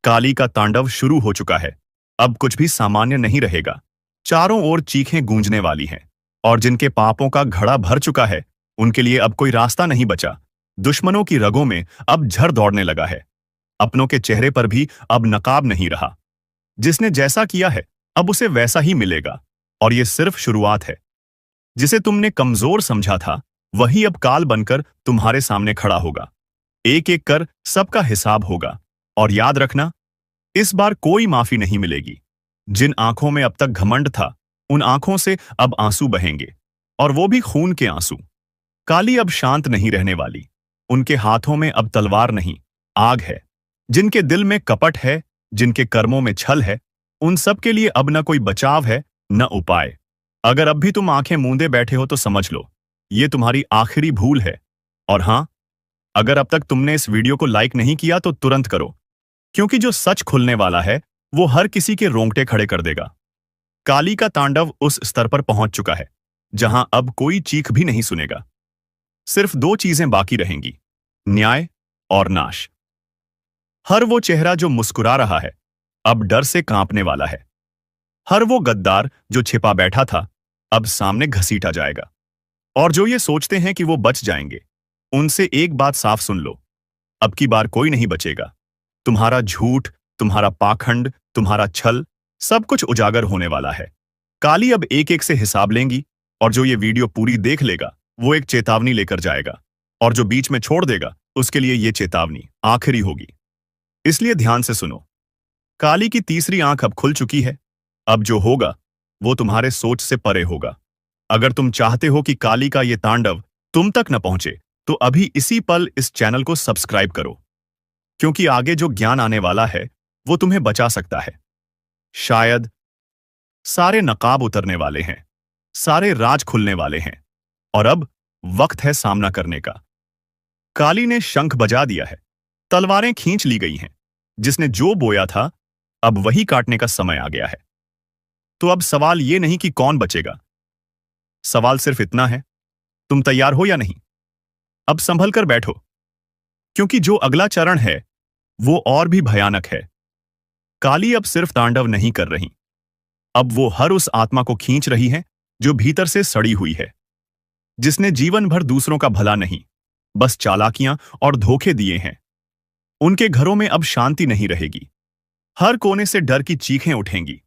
काली का तांडव शुरू हो चुका है। अब कुछ भी सामान्य नहीं रहेगा। चारों ओर चीखें गूंजने वाली हैं और जिनके पापों का घड़ा भर चुका है उनके लिए अब कोई रास्ता नहीं बचा। दुश्मनों की रगों में अब झर दौड़ने लगा है। अपनों के चेहरे पर भी अब नकाब नहीं रहा। जिसने जैसा किया है अब उसे वैसा ही मिलेगा। और ये सिर्फ शुरुआत है। जिसे तुमने कमजोर समझा था वही अब काल बनकर तुम्हारे सामने खड़ा होगा। एक एक कर सबका हिसाब होगा। और याद रखना, इस बार कोई माफी नहीं मिलेगी। जिन आंखों में अब तक घमंड था उन आंखों से अब आंसू बहेंगे, और वो भी खून के आंसू। काली अब शांत नहीं रहने वाली। उनके हाथों में अब तलवार नहीं, आग है। जिनके दिल में कपट है, जिनके कर्मों में छल है, उन सब के लिए अब न कोई बचाव है न उपाय। अगर अब भी तुम आंखें मूंदे बैठे हो तो समझ लो, ये तुम्हारी आखिरी भूल है। और हां, अगर अब तक तुमने इस वीडियो को लाइक नहीं किया तो तुरंत करो, क्योंकि जो सच खुलने वाला है वो हर किसी के रोंगटे खड़े कर देगा। काली का तांडव उस स्तर पर पहुंच चुका है जहां अब कोई चीख भी नहीं सुनेगा। सिर्फ दो चीजें बाकी रहेंगी, न्याय और नाश। हर वो चेहरा जो मुस्कुरा रहा है अब डर से कांपने वाला है। हर वो गद्दार जो छिपा बैठा था अब सामने घसीटा जाएगा। और जो ये सोचते हैं कि वो बच जाएंगे, उनसे एक बात साफ सुन लो, अब की बार कोई नहीं बचेगा। तुम्हारा झूठ, तुम्हारा पाखंड, तुम्हारा छल, सब कुछ उजागर होने वाला है। काली अब एक एक से हिसाब लेंगी, और जो ये वीडियो पूरी देख लेगा वो एक चेतावनी लेकर जाएगा, और जो बीच में छोड़ देगा उसके लिए ये चेतावनी आखिरी होगी। इसलिए ध्यान से सुनो। काली की तीसरी आंख अब खुल चुकी है। अब जो होगा वो तुम्हारे सोच से परे होगा। अगर तुम चाहते हो कि काली का ये तांडव तुम तक न पहुंचे तो अभी इसी पल इस चैनल को सब्सक्राइब करो, क्योंकि आगे जो ज्ञान आने वाला है वो तुम्हें बचा सकता है। शायद सारे नकाब उतरने वाले हैं, सारे राज खुलने वाले हैं, और अब वक्त है सामना करने का। काली ने शंख बजा दिया है, तलवारें खींच ली गई हैं। जिसने जो बोया था अब वही काटने का समय आ गया है। तो अब सवाल ये नहीं कि कौन बचेगा, सवाल सिर्फ इतना है, तुम तैयार हो या नहीं? अब संभल कर बैठो, क्योंकि जो अगला चरण है वो और भी भयानक है। काली अब सिर्फ तांडव नहीं कर रही, अब वो हर उस आत्मा को खींच रही है जो भीतर से सड़ी हुई है, जिसने जीवन भर दूसरों का भला नहीं, बस चालाकियां और धोखे दिए हैं। उनके घरों में अब शांति नहीं रहेगी। हर कोने से डर की चीखें उठेंगी।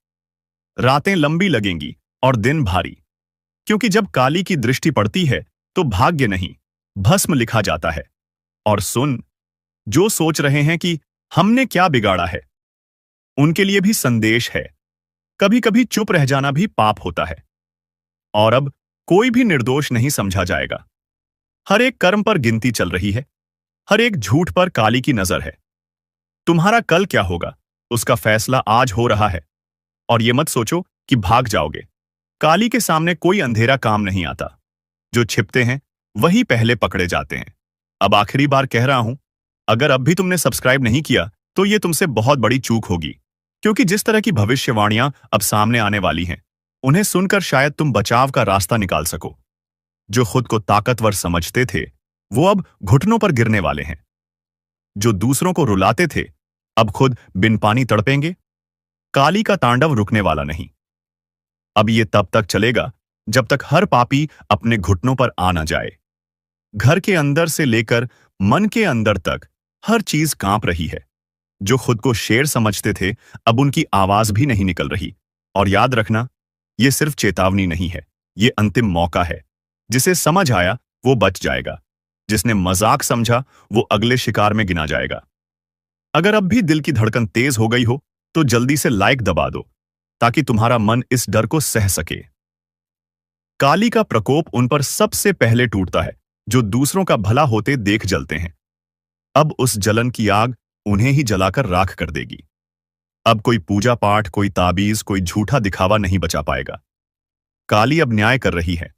रातें लंबी लगेंगी और दिन भारी, क्योंकि जब काली की दृष्टि पड़ती है तो भाग्य नहीं, भस्म लिखा जाता है। और सुन, जो सोच रहे हैं कि हमने क्या बिगाड़ा है, उनके लिए भी संदेश है। कभी कभी चुप रह जाना भी पाप होता है। और अब कोई भी निर्दोष नहीं समझा जाएगा। हर एक कर्म पर गिनती चल रही है, हर एक झूठ पर काली की नजर है। तुम्हारा कल क्या होगा उसका फैसला आज हो रहा है। और ये मत सोचो कि भाग जाओगे। काली के सामने कोई अंधेरा काम नहीं आता। जो छिपते हैं वही पहले पकड़े जाते हैं। अब आखिरी बार कह रहा हूं, अगर अब भी तुमने सब्सक्राइब नहीं किया तो ये तुमसे बहुत बड़ी चूक होगी, क्योंकि जिस तरह की भविष्यवाणियां अब सामने आने वाली हैं उन्हें सुनकर शायद तुम बचाव का रास्ता निकाल सको। जो खुद को ताकतवर समझते थे वो अब घुटनों पर गिरने वाले हैं। जो दूसरों को रुलाते थे अब खुद बिन पानी तड़पेंगे। काली का तांडव रुकने वाला नहीं। अब ये तब तक चलेगा जब तक हर पापी अपने घुटनों पर आ न जाए। घर के अंदर से लेकर मन के अंदर तक हर चीज कांप रही है। जो खुद को शेर समझते थे अब उनकी आवाज भी नहीं निकल रही। और याद रखना, ये सिर्फ चेतावनी नहीं है, ये अंतिम मौका है। जिसे समझ आया वो बच जाएगा, जिसने मजाक समझा वो अगले शिकार में गिना जाएगा। अगर अब भी दिल की धड़कन तेज हो गई हो तो जल्दी से लाइक दबा दो, ताकि तुम्हारा मन इस डर को सह सके। काली का प्रकोप उन पर सबसे पहले टूटता है जो दूसरों का भला होते देख जलते हैं। अब उस जलन की आग उन्हें ही जलाकर राख कर देगी। अब कोई पूजा पाठ, कोई ताबीज, कोई झूठा दिखावा नहीं बचा पाएगा। काली अब न्याय कर रही है,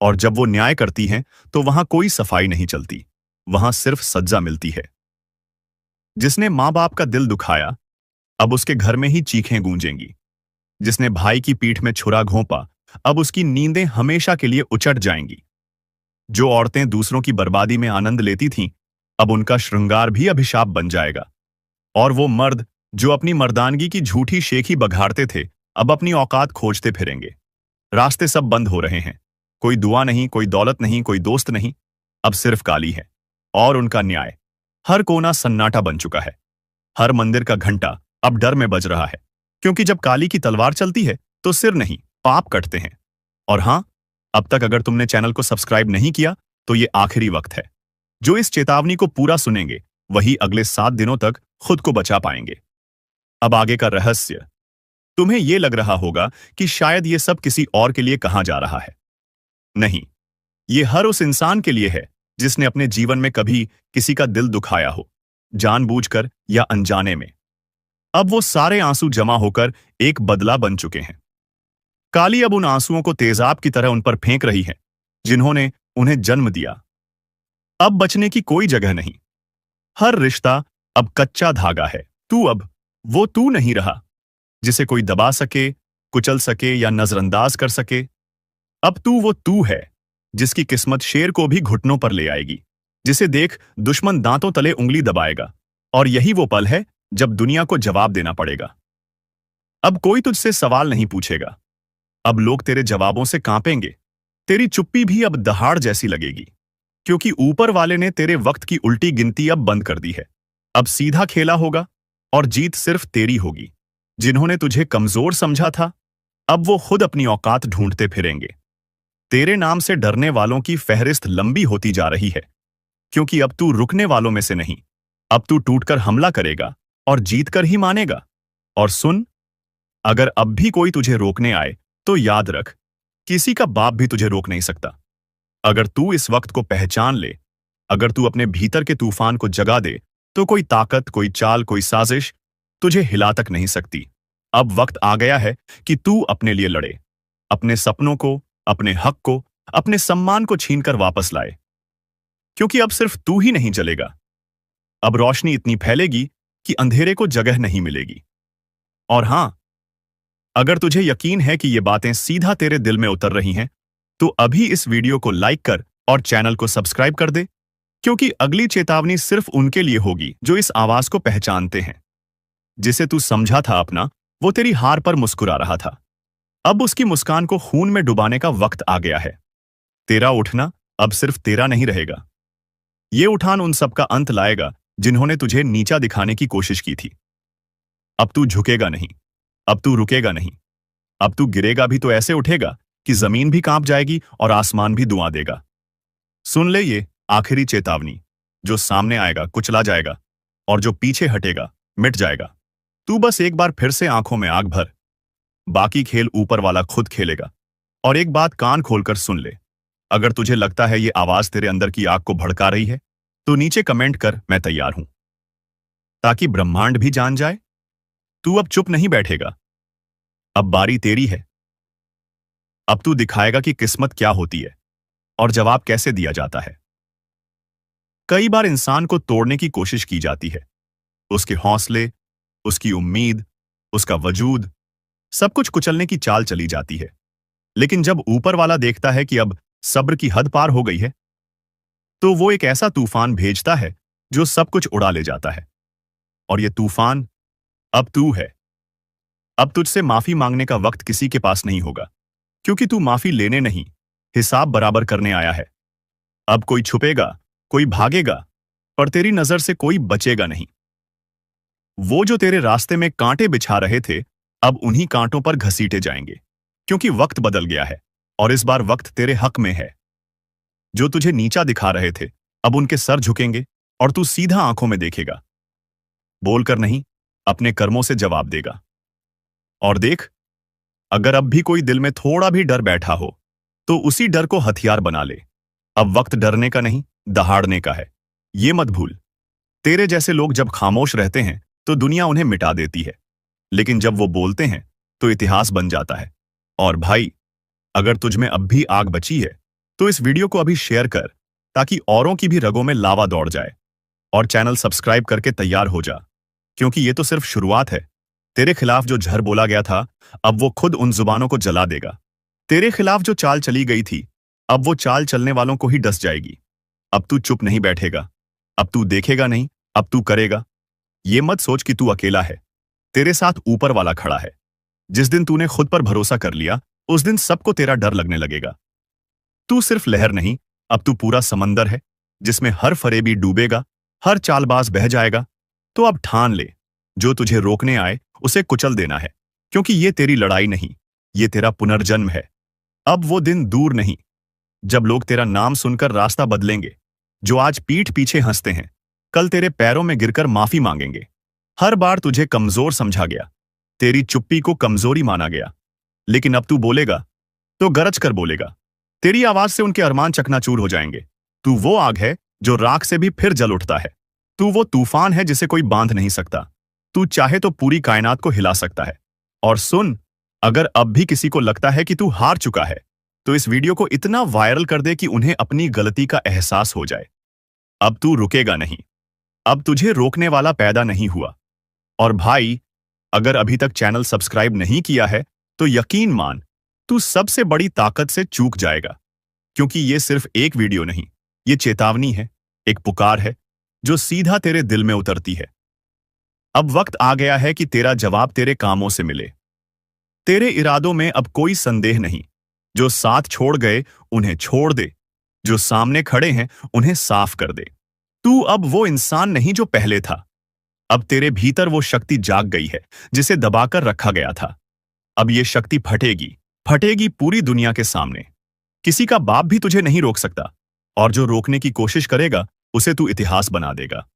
और जब वो न्याय करती हैं तो वहां कोई सफाई नहीं चलती, वहां सिर्फ सज्जा मिलती है। जिसने मां बाप का दिल दुखाया अब उसके घर में ही चीखें गूंजेंगी। जिसने भाई की पीठ में छुरा घोंपा अब उसकी नींदें हमेशा के लिए उचट जाएंगी। जो औरतें दूसरों की बर्बादी में आनंद लेती थीं अब उनका श्रृंगार भी अभिशाप बन जाएगा। और वो मर्द जो अपनी मर्दानगी की झूठी शेखी बघाड़ते थे, अब अपनी औकात खोजते फिरेंगे। रास्ते सब बंद हो रहे हैं। कोई दुआ नहीं, कोई दौलत नहीं, कोई दोस्त नहीं। अब सिर्फ काली है और उनका न्याय। हर कोना सन्नाटा बन चुका है। हर मंदिर का घंटा अब डर में बज रहा है, क्योंकि जब काली की तलवार चलती है तो सिर नहीं, पाप कटते हैं। और हां, अब तक अगर तुमने चैनल को सब्सक्राइब नहीं किया तो ये आखिरी वक्त है। जो इस चेतावनी को पूरा सुनेंगे वही अगले 7 दिनों तक खुद को बचा पाएंगे। अब आगे का रहस्य। तुम्हें यह लग रहा होगा कि शायद ये सब किसी और के लिए कहा जा रहा है। नहीं, ये हर उस इंसान के लिए है जिसने अपने जीवन में कभी किसी का दिल दुखाया हो, जानबूझकर या अनजाने में। अब वो सारे आंसू जमा होकर एक बदला बन चुके हैं। काली अब उन आंसुओं को तेजाब की तरह उन पर फेंक रही है जिन्होंने उन्हें जन्म दिया। अब बचने की कोई जगह नहीं। हर रिश्ता अब कच्चा धागा है। तू अब वो तू नहीं रहा जिसे कोई दबा सके, कुचल सके या नजरअंदाज कर सके। अब तू वो तू है जिसकी किस्मत शेर को भी घुटनों पर ले आएगी, जिसे देख दुश्मन दांतों तले उंगली दबाएगा। और यही वो पल है जब दुनिया को जवाब देना पड़ेगा। अब कोई तुझसे सवाल नहीं पूछेगा। अब लोग तेरे जवाबों से कांपेंगे। तेरी चुप्पी भी अब दहाड़ जैसी लगेगी, क्योंकि ऊपर वाले ने तेरे वक्त की उल्टी गिनती अब बंद कर दी है। अब सीधा खेला होगा और जीत सिर्फ तेरी होगी। जिन्होंने तुझे कमजोर समझा था, अब वो खुद अपनी औकात ढूंढते फिरेंगे। तेरे नाम से डरने वालों की फहरिस्त लंबी होती जा रही है, क्योंकि अब तू रुकने वालों में से नहीं, अब तू टूटकर हमला करेगा और जीतकर ही मानेगा। और सुन, अगर अब भी कोई तुझे रोकने आए तो याद रख, किसी का बाप भी तुझे रोक नहीं सकता। अगर तू इस वक्त को पहचान ले, अगर तू अपने भीतर के तूफान को जगा दे, तो कोई ताकत, कोई चाल, कोई साजिश तुझे हिला तक नहीं सकती। अब वक्त आ गया है कि तू अपने लिए लड़े, अपने सपनों को, अपने हक को, अपने सम्मान को छीनकर वापस लाए। क्योंकि अब सिर्फ तू ही नहीं जलेगा। अब रोशनी इतनी फैलेगी कि अंधेरे को जगह नहीं मिलेगी। और हां, अगर तुझे यकीन है कि ये बातें सीधा तेरे दिल में उतर रही हैं, तो अभी इस वीडियो को लाइक कर और चैनल को सब्सक्राइब कर दे, क्योंकि अगली चेतावनी सिर्फ उनके लिए होगी जो इस आवाज को पहचानते हैं। जिसे तू समझा था अपना, वो तेरी हार पर मुस्कुरा रहा था। अब उसकी मुस्कान को खून में डुबाने का वक्त आ गया है। तेरा उठना अब सिर्फ तेरा नहीं रहेगा। ये उठान उन सब का अंत लाएगा जिन्होंने तुझे नीचा दिखाने की कोशिश की थी। अब तू झुकेगा नहीं, अब तू रुकेगा नहीं। अब तू गिरेगा भी तो ऐसे उठेगा कि जमीन भी कांप जाएगी और आसमान भी दुआ देगा। सुन ले ये आखिरी चेतावनी। जो सामने आएगा कुचला जाएगा, और जो पीछे हटेगा मिट जाएगा। तू बस एक बार फिर से आंखों में आग भर। बाकी खेल ऊपर वाला खुद खेलेगा। और एक बात कान खोलकर सुन ले, अगर तुझे लगता है ये आवाज तेरे अंदर की आग को भड़का रही है, तो नीचे कमेंट कर, मैं तैयार हूं, ताकि ब्रह्मांड भी जान जाए। तू अब चुप नहीं बैठेगा। अब बारी तेरी है। अब तू दिखाएगा कि किस्मत क्या होती है और जवाब कैसे दिया जाता है। कई बार इंसान को तोड़ने की कोशिश की जाती है। उसके हौसले, उसकी उम्मीद, उसका वजूद, सब कुछ कुचलने की चाल चली जाती है। लेकिन जब ऊपर वाला देखता है कि अब सब्र की हद पार हो गई है, तो वो एक ऐसा तूफान भेजता है जो सब कुछ उड़ा ले जाता है। और ये तूफान अब तू है। अब तुझसे माफी मांगने का वक्त किसी के पास नहीं होगा, क्योंकि तू माफी लेने नहीं, हिसाब बराबर करने आया है। अब कोई छुपेगा, कोई भागेगा, पर तेरी नजर से कोई बचेगा नहीं। वो जो तेरे रास्ते में कांटे बिछा रहे थे, अब उन्हीं कांटों पर घसीटे जाएंगे, क्योंकि वक्त बदल गया है और इस बार वक्त तेरे हक में है। जो तुझे नीचा दिखा रहे थे, अब उनके सर झुकेंगे और तू सीधा आंखों में देखेगा। बोलकर नहीं, अपने कर्मों से जवाब देगा। और देख, अगर अब भी कोई दिल में थोड़ा भी डर बैठा हो, तो उसी डर को हथियार बना ले। अब वक्त डरने का नहीं, दहाड़ने का है। ये मत भूल, तेरे जैसे लोग जब खामोश रहते हैं तो दुनिया उन्हें मिटा देती है, लेकिन जब वो बोलते हैं तो इतिहास बन जाता है। और भाई, अगर तुझमें अब भी आग बची है, तो इस वीडियो को अभी शेयर कर, ताकि औरों की भी रगों में लावा दौड़ जाए। और चैनल सब्सक्राइब करके तैयार हो जा, क्योंकि ये तो सिर्फ शुरुआत है। तेरे खिलाफ जो झर बोला गया था, अब वो खुद उन जुबानों को जला देगा। तेरे खिलाफ जो चाल चली गई थी, अब वो चाल चलने वालों को ही डस जाएगी। अब तू चुप नहीं बैठेगा, अब तू देखेगा नहीं, अब तू करेगा। ये मत सोच कि तू अकेला है, तेरे साथ ऊपर वाला खड़ा है। जिस दिन तूने खुद पर भरोसा कर लिया, उस दिन सबको तेरा डर लगने लगेगा। तू सिर्फ लहर नहीं, अब तू पूरा समंदर है, जिसमें हर फरेबी डूबेगा, हर चालबाज बह जाएगा। तो अब ठान ले, जो तुझे रोकने आए उसे कुचल देना है, क्योंकि ये तेरी लड़ाई नहीं, ये तेरा पुनर्जन्म है। अब वो दिन दूर नहीं, जब लोग तेरा नाम सुनकर रास्ता बदलेंगे। जो आज पीठ पीछे हंसते हैं, कल तेरे पैरों में गिरकर माफी मांगेंगे। हर बार तुझे कमजोर समझा गया, तेरी चुप्पी को कमजोरी माना गया, लेकिन अब तू बोलेगा तो गरज कर बोलेगा। तेरी आवाज से उनके अरमान चकनाचूर हो जाएंगे। तू वो आग है जो राख से भी फिर जल उठता है। तू वो तूफान है जिसे कोई बांध नहीं सकता। तू चाहे तो पूरी कायनात को हिला सकता है। और सुन, अगर अब भी किसी को लगता है कि तू हार चुका है, तो इस वीडियो को इतना वायरल कर दे कि उन्हें अपनी गलती का एहसास हो जाए। अब तू रुकेगा नहीं, अब तुझे रोकने वाला पैदा नहीं हुआ। और भाई, अगर अभी तक चैनल सब्सक्राइब नहीं किया है, तो यकीन मान, तू सबसे बड़ी ताकत से चूक जाएगा। क्योंकि ये सिर्फ एक वीडियो नहीं, ये चेतावनी है, एक पुकार है, जो सीधा तेरे दिल में उतरती है। अब वक्त आ गया है कि तेरा जवाब तेरे कामों से मिले। तेरे इरादों में अब कोई संदेह नहीं। जो साथ छोड़ गए, उन्हें छोड़ दे। जो सामने खड़े हैं, उन्हें साफ कर दे। तू अब वो इंसान नहीं जो पहले था। अब तेरे भीतर वो शक्ति जाग गई है, जिसे दबाकर रखा गया था। अब ये शक्ति फटेगी, फटेगी पूरी दुनिया के सामने। किसी का बाप भी तुझे नहीं रोक सकता, और जो रोकने की कोशिश करेगा, उसे तू इतिहास बना देगा।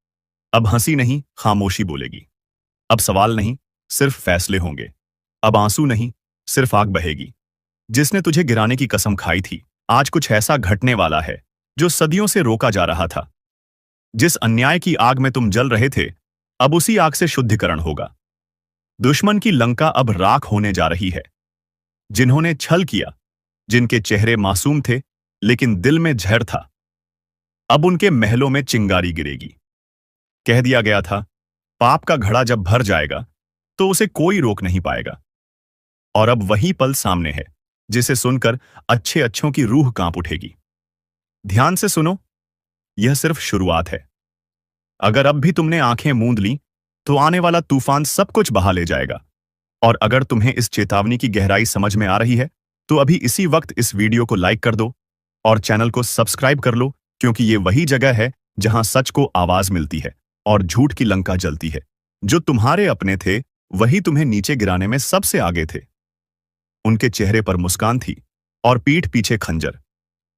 अब हंसी नहीं, खामोशी बोलेगी। अब सवाल नहीं, सिर्फ फैसले होंगे। अब आंसू नहीं, सिर्फ आग बहेगी। जिसने तुझे गिराने की कसम खाई थी, आज कुछ ऐसा घटने वाला है जो सदियों से रोका जा रहा था। जिस अन्याय की आग में तुम जल रहे थे, अब उसी आग से शुद्धिकरण होगा। दुश्मन की लंका अब राख होने जा रही है। जिन्होंने छल किया, जिनके चेहरे मासूम थे लेकिन दिल में जहर था, अब उनके महलों में चिंगारी गिरेगी। कह दिया गया था, पाप का घड़ा जब भर जाएगा तो उसे कोई रोक नहीं पाएगा। और अब वही पल सामने है, जिसे सुनकर अच्छे अच्छों की रूह कांप उठेगी। ध्यान से सुनो, यह सिर्फ शुरुआत है। अगर अब भी तुमने आंखें मूंद ली, तो आने वाला तूफान सब कुछ बहा ले जाएगा। और अगर तुम्हें इस चेतावनी की गहराई समझ में आ रही है, तो अभी इसी वक्त इस वीडियो को लाइक कर दो और चैनल को सब्सक्राइब कर लो, क्योंकि ये वही जगह है जहां सच को आवाज मिलती है और झूठ की लंका जलती है। जो तुम्हारे अपने थे, वही तुम्हें नीचे गिराने में सबसे आगे थे। उनके चेहरे पर मुस्कान थी और पीठ पीछे खंजर।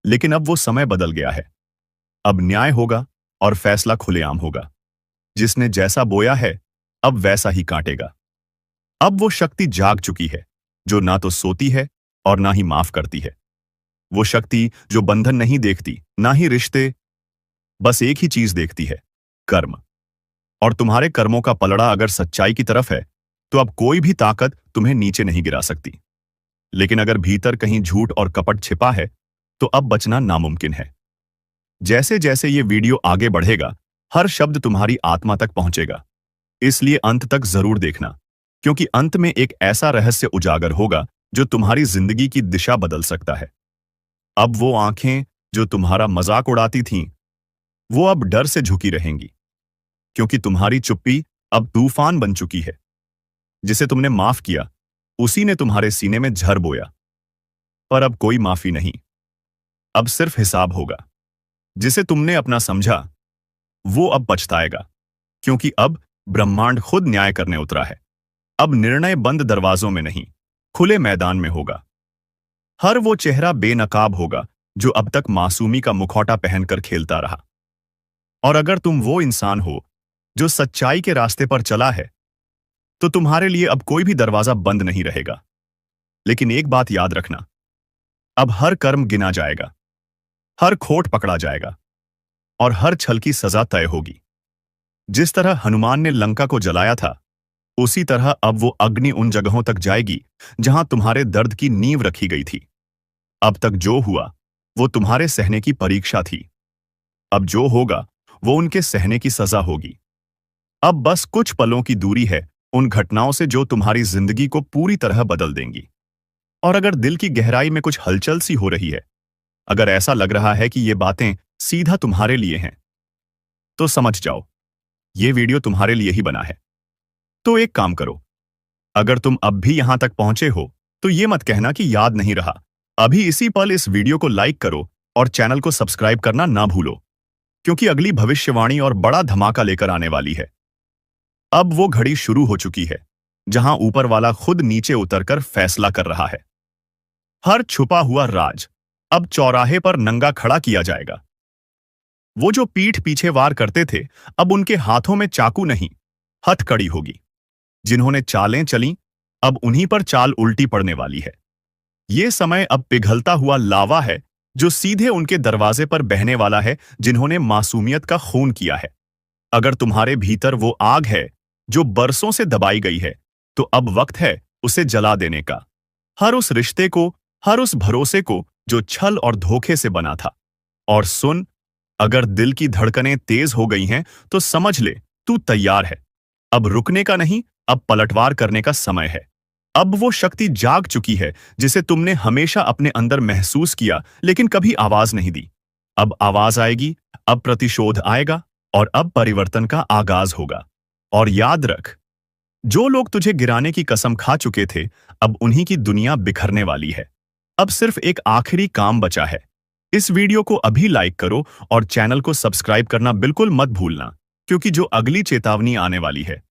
लेकिन अब वो समय बदल गया है। अब न्याय होगा और फैसला खुलेआम होगा। जिसने जैसा बोया है, अब वैसा ही काटेगा। अब वो शक्ति जाग चुकी है, जो ना तो सोती है और ना ही माफ करती है। वो शक्ति जो बंधन नहीं देखती, ना ही रिश्ते, बस एक ही चीज देखती है, कर्म। और तुम्हारे कर्मों का पलड़ा अगर सच्चाई की तरफ है, तो अब कोई भी ताकत तुम्हें नीचे नहीं गिरा सकती। लेकिन अगर भीतर कहीं झूठ और कपट छिपा है, तो अब बचना नामुमकिन है। जैसे जैसे ये वीडियो आगे बढ़ेगा, हर शब्द तुम्हारी आत्मा तक पहुंचेगा। इसलिए अंत तक जरूर देखना, क्योंकि अंत में एक ऐसा रहस्य उजागर होगा जो तुम्हारी जिंदगी की दिशा बदल सकता है। अब वो आंखें जो तुम्हारा मजाक उड़ाती थीं, वो अब डर से झुकी रहेंगी, क्योंकि तुम्हारी चुप्पी अब तूफान बन चुकी है। जिसे तुमने माफ किया, उसी ने तुम्हारे सीने में झर बोया। पर अब कोई माफी नहीं, अब सिर्फ हिसाब होगा। जिसे तुमने अपना समझा, वो अब पछताएगा, क्योंकि अब ब्रह्मांड खुद न्याय करने उतरा है। अब निर्णय बंद दरवाजों में नहीं, खुले मैदान में होगा। हर वो चेहरा बेनकाब होगा जो अब तक मासूमी का मुखौटा पहनकर खेलता रहा। और अगर तुम वो इंसान हो जो सच्चाई के रास्ते पर चला है, तो तुम्हारे लिए अब कोई भी दरवाजा बंद नहीं रहेगा। लेकिन एक बात याद रखना, अब हर कर्म गिना जाएगा, हर खोट पकड़ा जाएगा और हर छल की सजा तय होगी। जिस तरह हनुमान ने लंका को जलाया था, उसी तरह अब वो अग्नि उन जगहों तक जाएगी जहां तुम्हारे दर्द की नींव रखी गई थी। अब तक जो हुआ, वो तुम्हारे सहने की परीक्षा थी। अब जो होगा, वो उनके सहने की सजा होगी। अब बस कुछ पलों की दूरी है उन घटनाओं से जो तुम्हारी जिंदगी को पूरी तरह बदल देंगी। और अगर दिल की गहराई में कुछ हलचल सी हो रही है, अगर ऐसा लग रहा है कि ये बातें सीधा तुम्हारे लिए हैं, तो समझ जाओ, ये वीडियो तुम्हारे लिए ही बना है। तो एक काम करो, अगर तुम अब भी यहां तक पहुंचे हो तो ये मत कहना कि याद नहीं रहा। अभी इसी पल इस वीडियो को लाइक करो और चैनल को सब्सक्राइब करना ना भूलो, क्योंकि अगली भविष्यवाणी और बड़ा धमाका लेकर आने वाली है। अब वो घड़ी शुरू हो चुकी है जहां ऊपर वाला खुद नीचे उतरकर फैसला कर रहा है। हर छुपा हुआ राज अब चौराहे पर नंगा खड़ा किया जाएगा। वो जो पीठ पीछे वार करते थे, अब उनके हाथों में चाकू नहीं, हथकड़ी होगी। जिन्होंने चालें चली, अब उन्हीं पर चाल उल्टी पड़ने वाली है। ये समय अब पिघलता हुआ लावा है जो सीधे उनके दरवाजे पर बहने वाला है, जिन्होंने मासूमियत का खून किया है। अगर तुम्हारे भीतर वो आग है जो बरसों से दबाई गई है, तो अब वक्त है उसे जला देने का। हर उस रिश्ते को, हर उस भरोसे को जो छल और धोखे से बना था। और सुन, अगर दिल की धड़कनें तेज हो गई हैं, तो समझ ले तू तैयार है। अब रुकने का नहीं, अब पलटवार करने का समय है। अब वो शक्ति जाग चुकी है जिसे तुमने हमेशा अपने अंदर महसूस किया, लेकिन कभी आवाज नहीं दी। अब आवाज आएगी, अब प्रतिशोध आएगा, और अब परिवर्तन का आगाज होगा। और याद रख, जो लोग तुझे गिराने की कसम खा चुके थे, अब उन्हीं की दुनिया बिखरने वाली है। अब सिर्फ एक आखिरी काम बचा है। इस वीडियो को अभी लाइक करो और चैनल को सब्सक्राइब करना बिल्कुल मत भूलना, क्योंकि जो अगली चेतावनी आने वाली है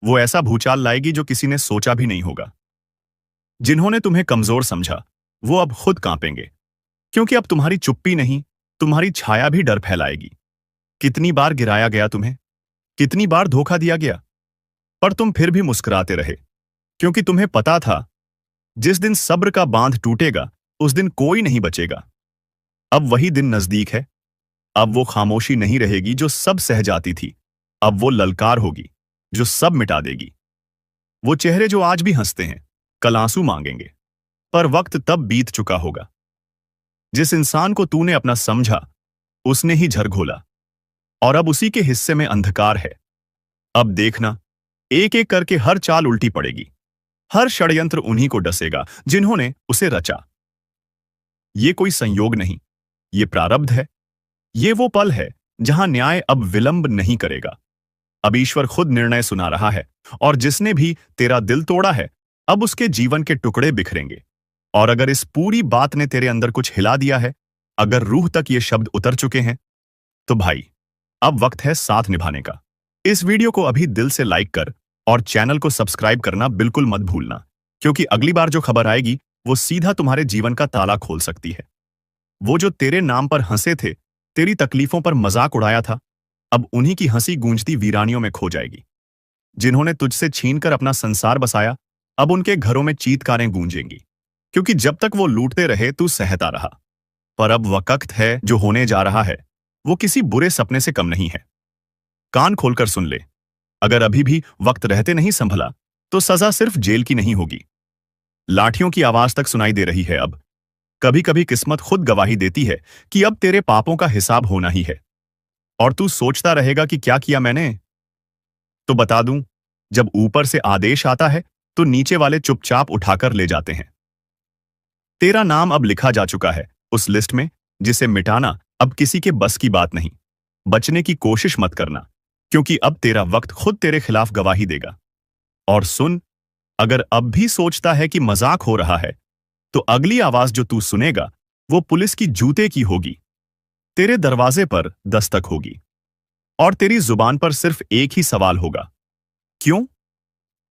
वो ऐसा भूचाल लाएगी जो किसी ने सोचा भी नहीं होगा। जिन्होंने तुम्हें कमजोर समझा, वो अब खुद कांपेंगे, क्योंकि अब तुम्हारी चुप्पी नहीं, तुम्हारी छाया भी डर फैलाएगी। कितनी बार गिराया गया तुम्हें, कितनी बार धोखा दिया गया, पर तुम फिर भी मुस्कुराते रहे, क्योंकि तुम्हें पता था जिस दिन सब्र का बांध टूटेगा, उस दिन कोई नहीं बचेगा। अब वही दिन नजदीक है। अब वो खामोशी नहीं रहेगी जो सब सह जाती थी। अब वो ललकार होगी जो सब मिटा देगी। वो चेहरे जो आज भी हंसते हैं, कल आंसू मांगेंगे, पर वक्त तब बीत चुका होगा। जिस इंसान को तूने अपना समझा, उसने ही झर घोला, और अब उसी के हिस्से में अंधकार है। अब देखना, एक एक करके हर चाल उल्टी पड़ेगी। हर षड्यंत्र उन्हीं को डसेगा जिन्होंने उसे रचा। ये कोई संयोग नहीं, ये प्रारब्ध है। ये वो पल है जहां न्याय अब विलंब नहीं करेगा। अब ईश्वर खुद निर्णय सुना रहा है, और जिसने भी तेरा दिल तोड़ा है, अब उसके जीवन के टुकड़े बिखरेंगे। और अगर इस पूरी बात ने तेरे अंदर कुछ हिला दिया है, अगर रूह तक ये शब्द उतर चुके हैं, तो भाई, अब वक्त है साथ निभाने का। इस वीडियो को अभी दिल से लाइक कर और चैनल को सब्सक्राइब करना बिल्कुल मत भूलना, क्योंकि अगली बार जो खबर आएगी वो सीधा तुम्हारे जीवन का ताला खोल सकती है। वो जो तेरे नाम पर हंसे थे, तेरी तकलीफों पर मजाक उड़ाया था, अब उन्हीं की हंसी गूंजती वीरानियों में खो जाएगी। जिन्होंने तुझसे छीनकर अपना संसार बसाया, अब उनके घरों में चीत्कारें गूंजेंगी, क्योंकि जब तक वो लूटते रहे तू सहता रहा। पर अब वक्त है, जो होने जा रहा है वो किसी बुरे सपने से कम नहीं है। कान खोलकर सुन ले, अगर अभी भी वक्त रहते नहीं संभला, तो सजा सिर्फ जेल की नहीं होगी। लाठियों की आवाज तक सुनाई दे रही है अब। कभी कभी किस्मत खुद गवाही देती है कि अब तेरे पापों का हिसाब होना ही है। और तू सोचता रहेगा कि क्या किया मैंने? तो बता दूं, जब ऊपर से आदेश आता है तो नीचे वाले चुपचाप उठाकर ले जाते हैं। तेरा नाम अब लिखा जा चुका है उस लिस्ट में जिसे मिटाना अब किसी के बस की बात नहीं। बचने की कोशिश मत करना, क्योंकि अब तेरा वक्त खुद तेरे खिलाफ गवाही देगा। और सुन, अगर अब भी सोचता है कि मजाक हो रहा है, तो अगली आवाज जो तू सुनेगा वो पुलिस की जूते की होगी। तेरे दरवाजे पर दस्तक होगी, और तेरी जुबान पर सिर्फ एक ही सवाल होगा, क्यों?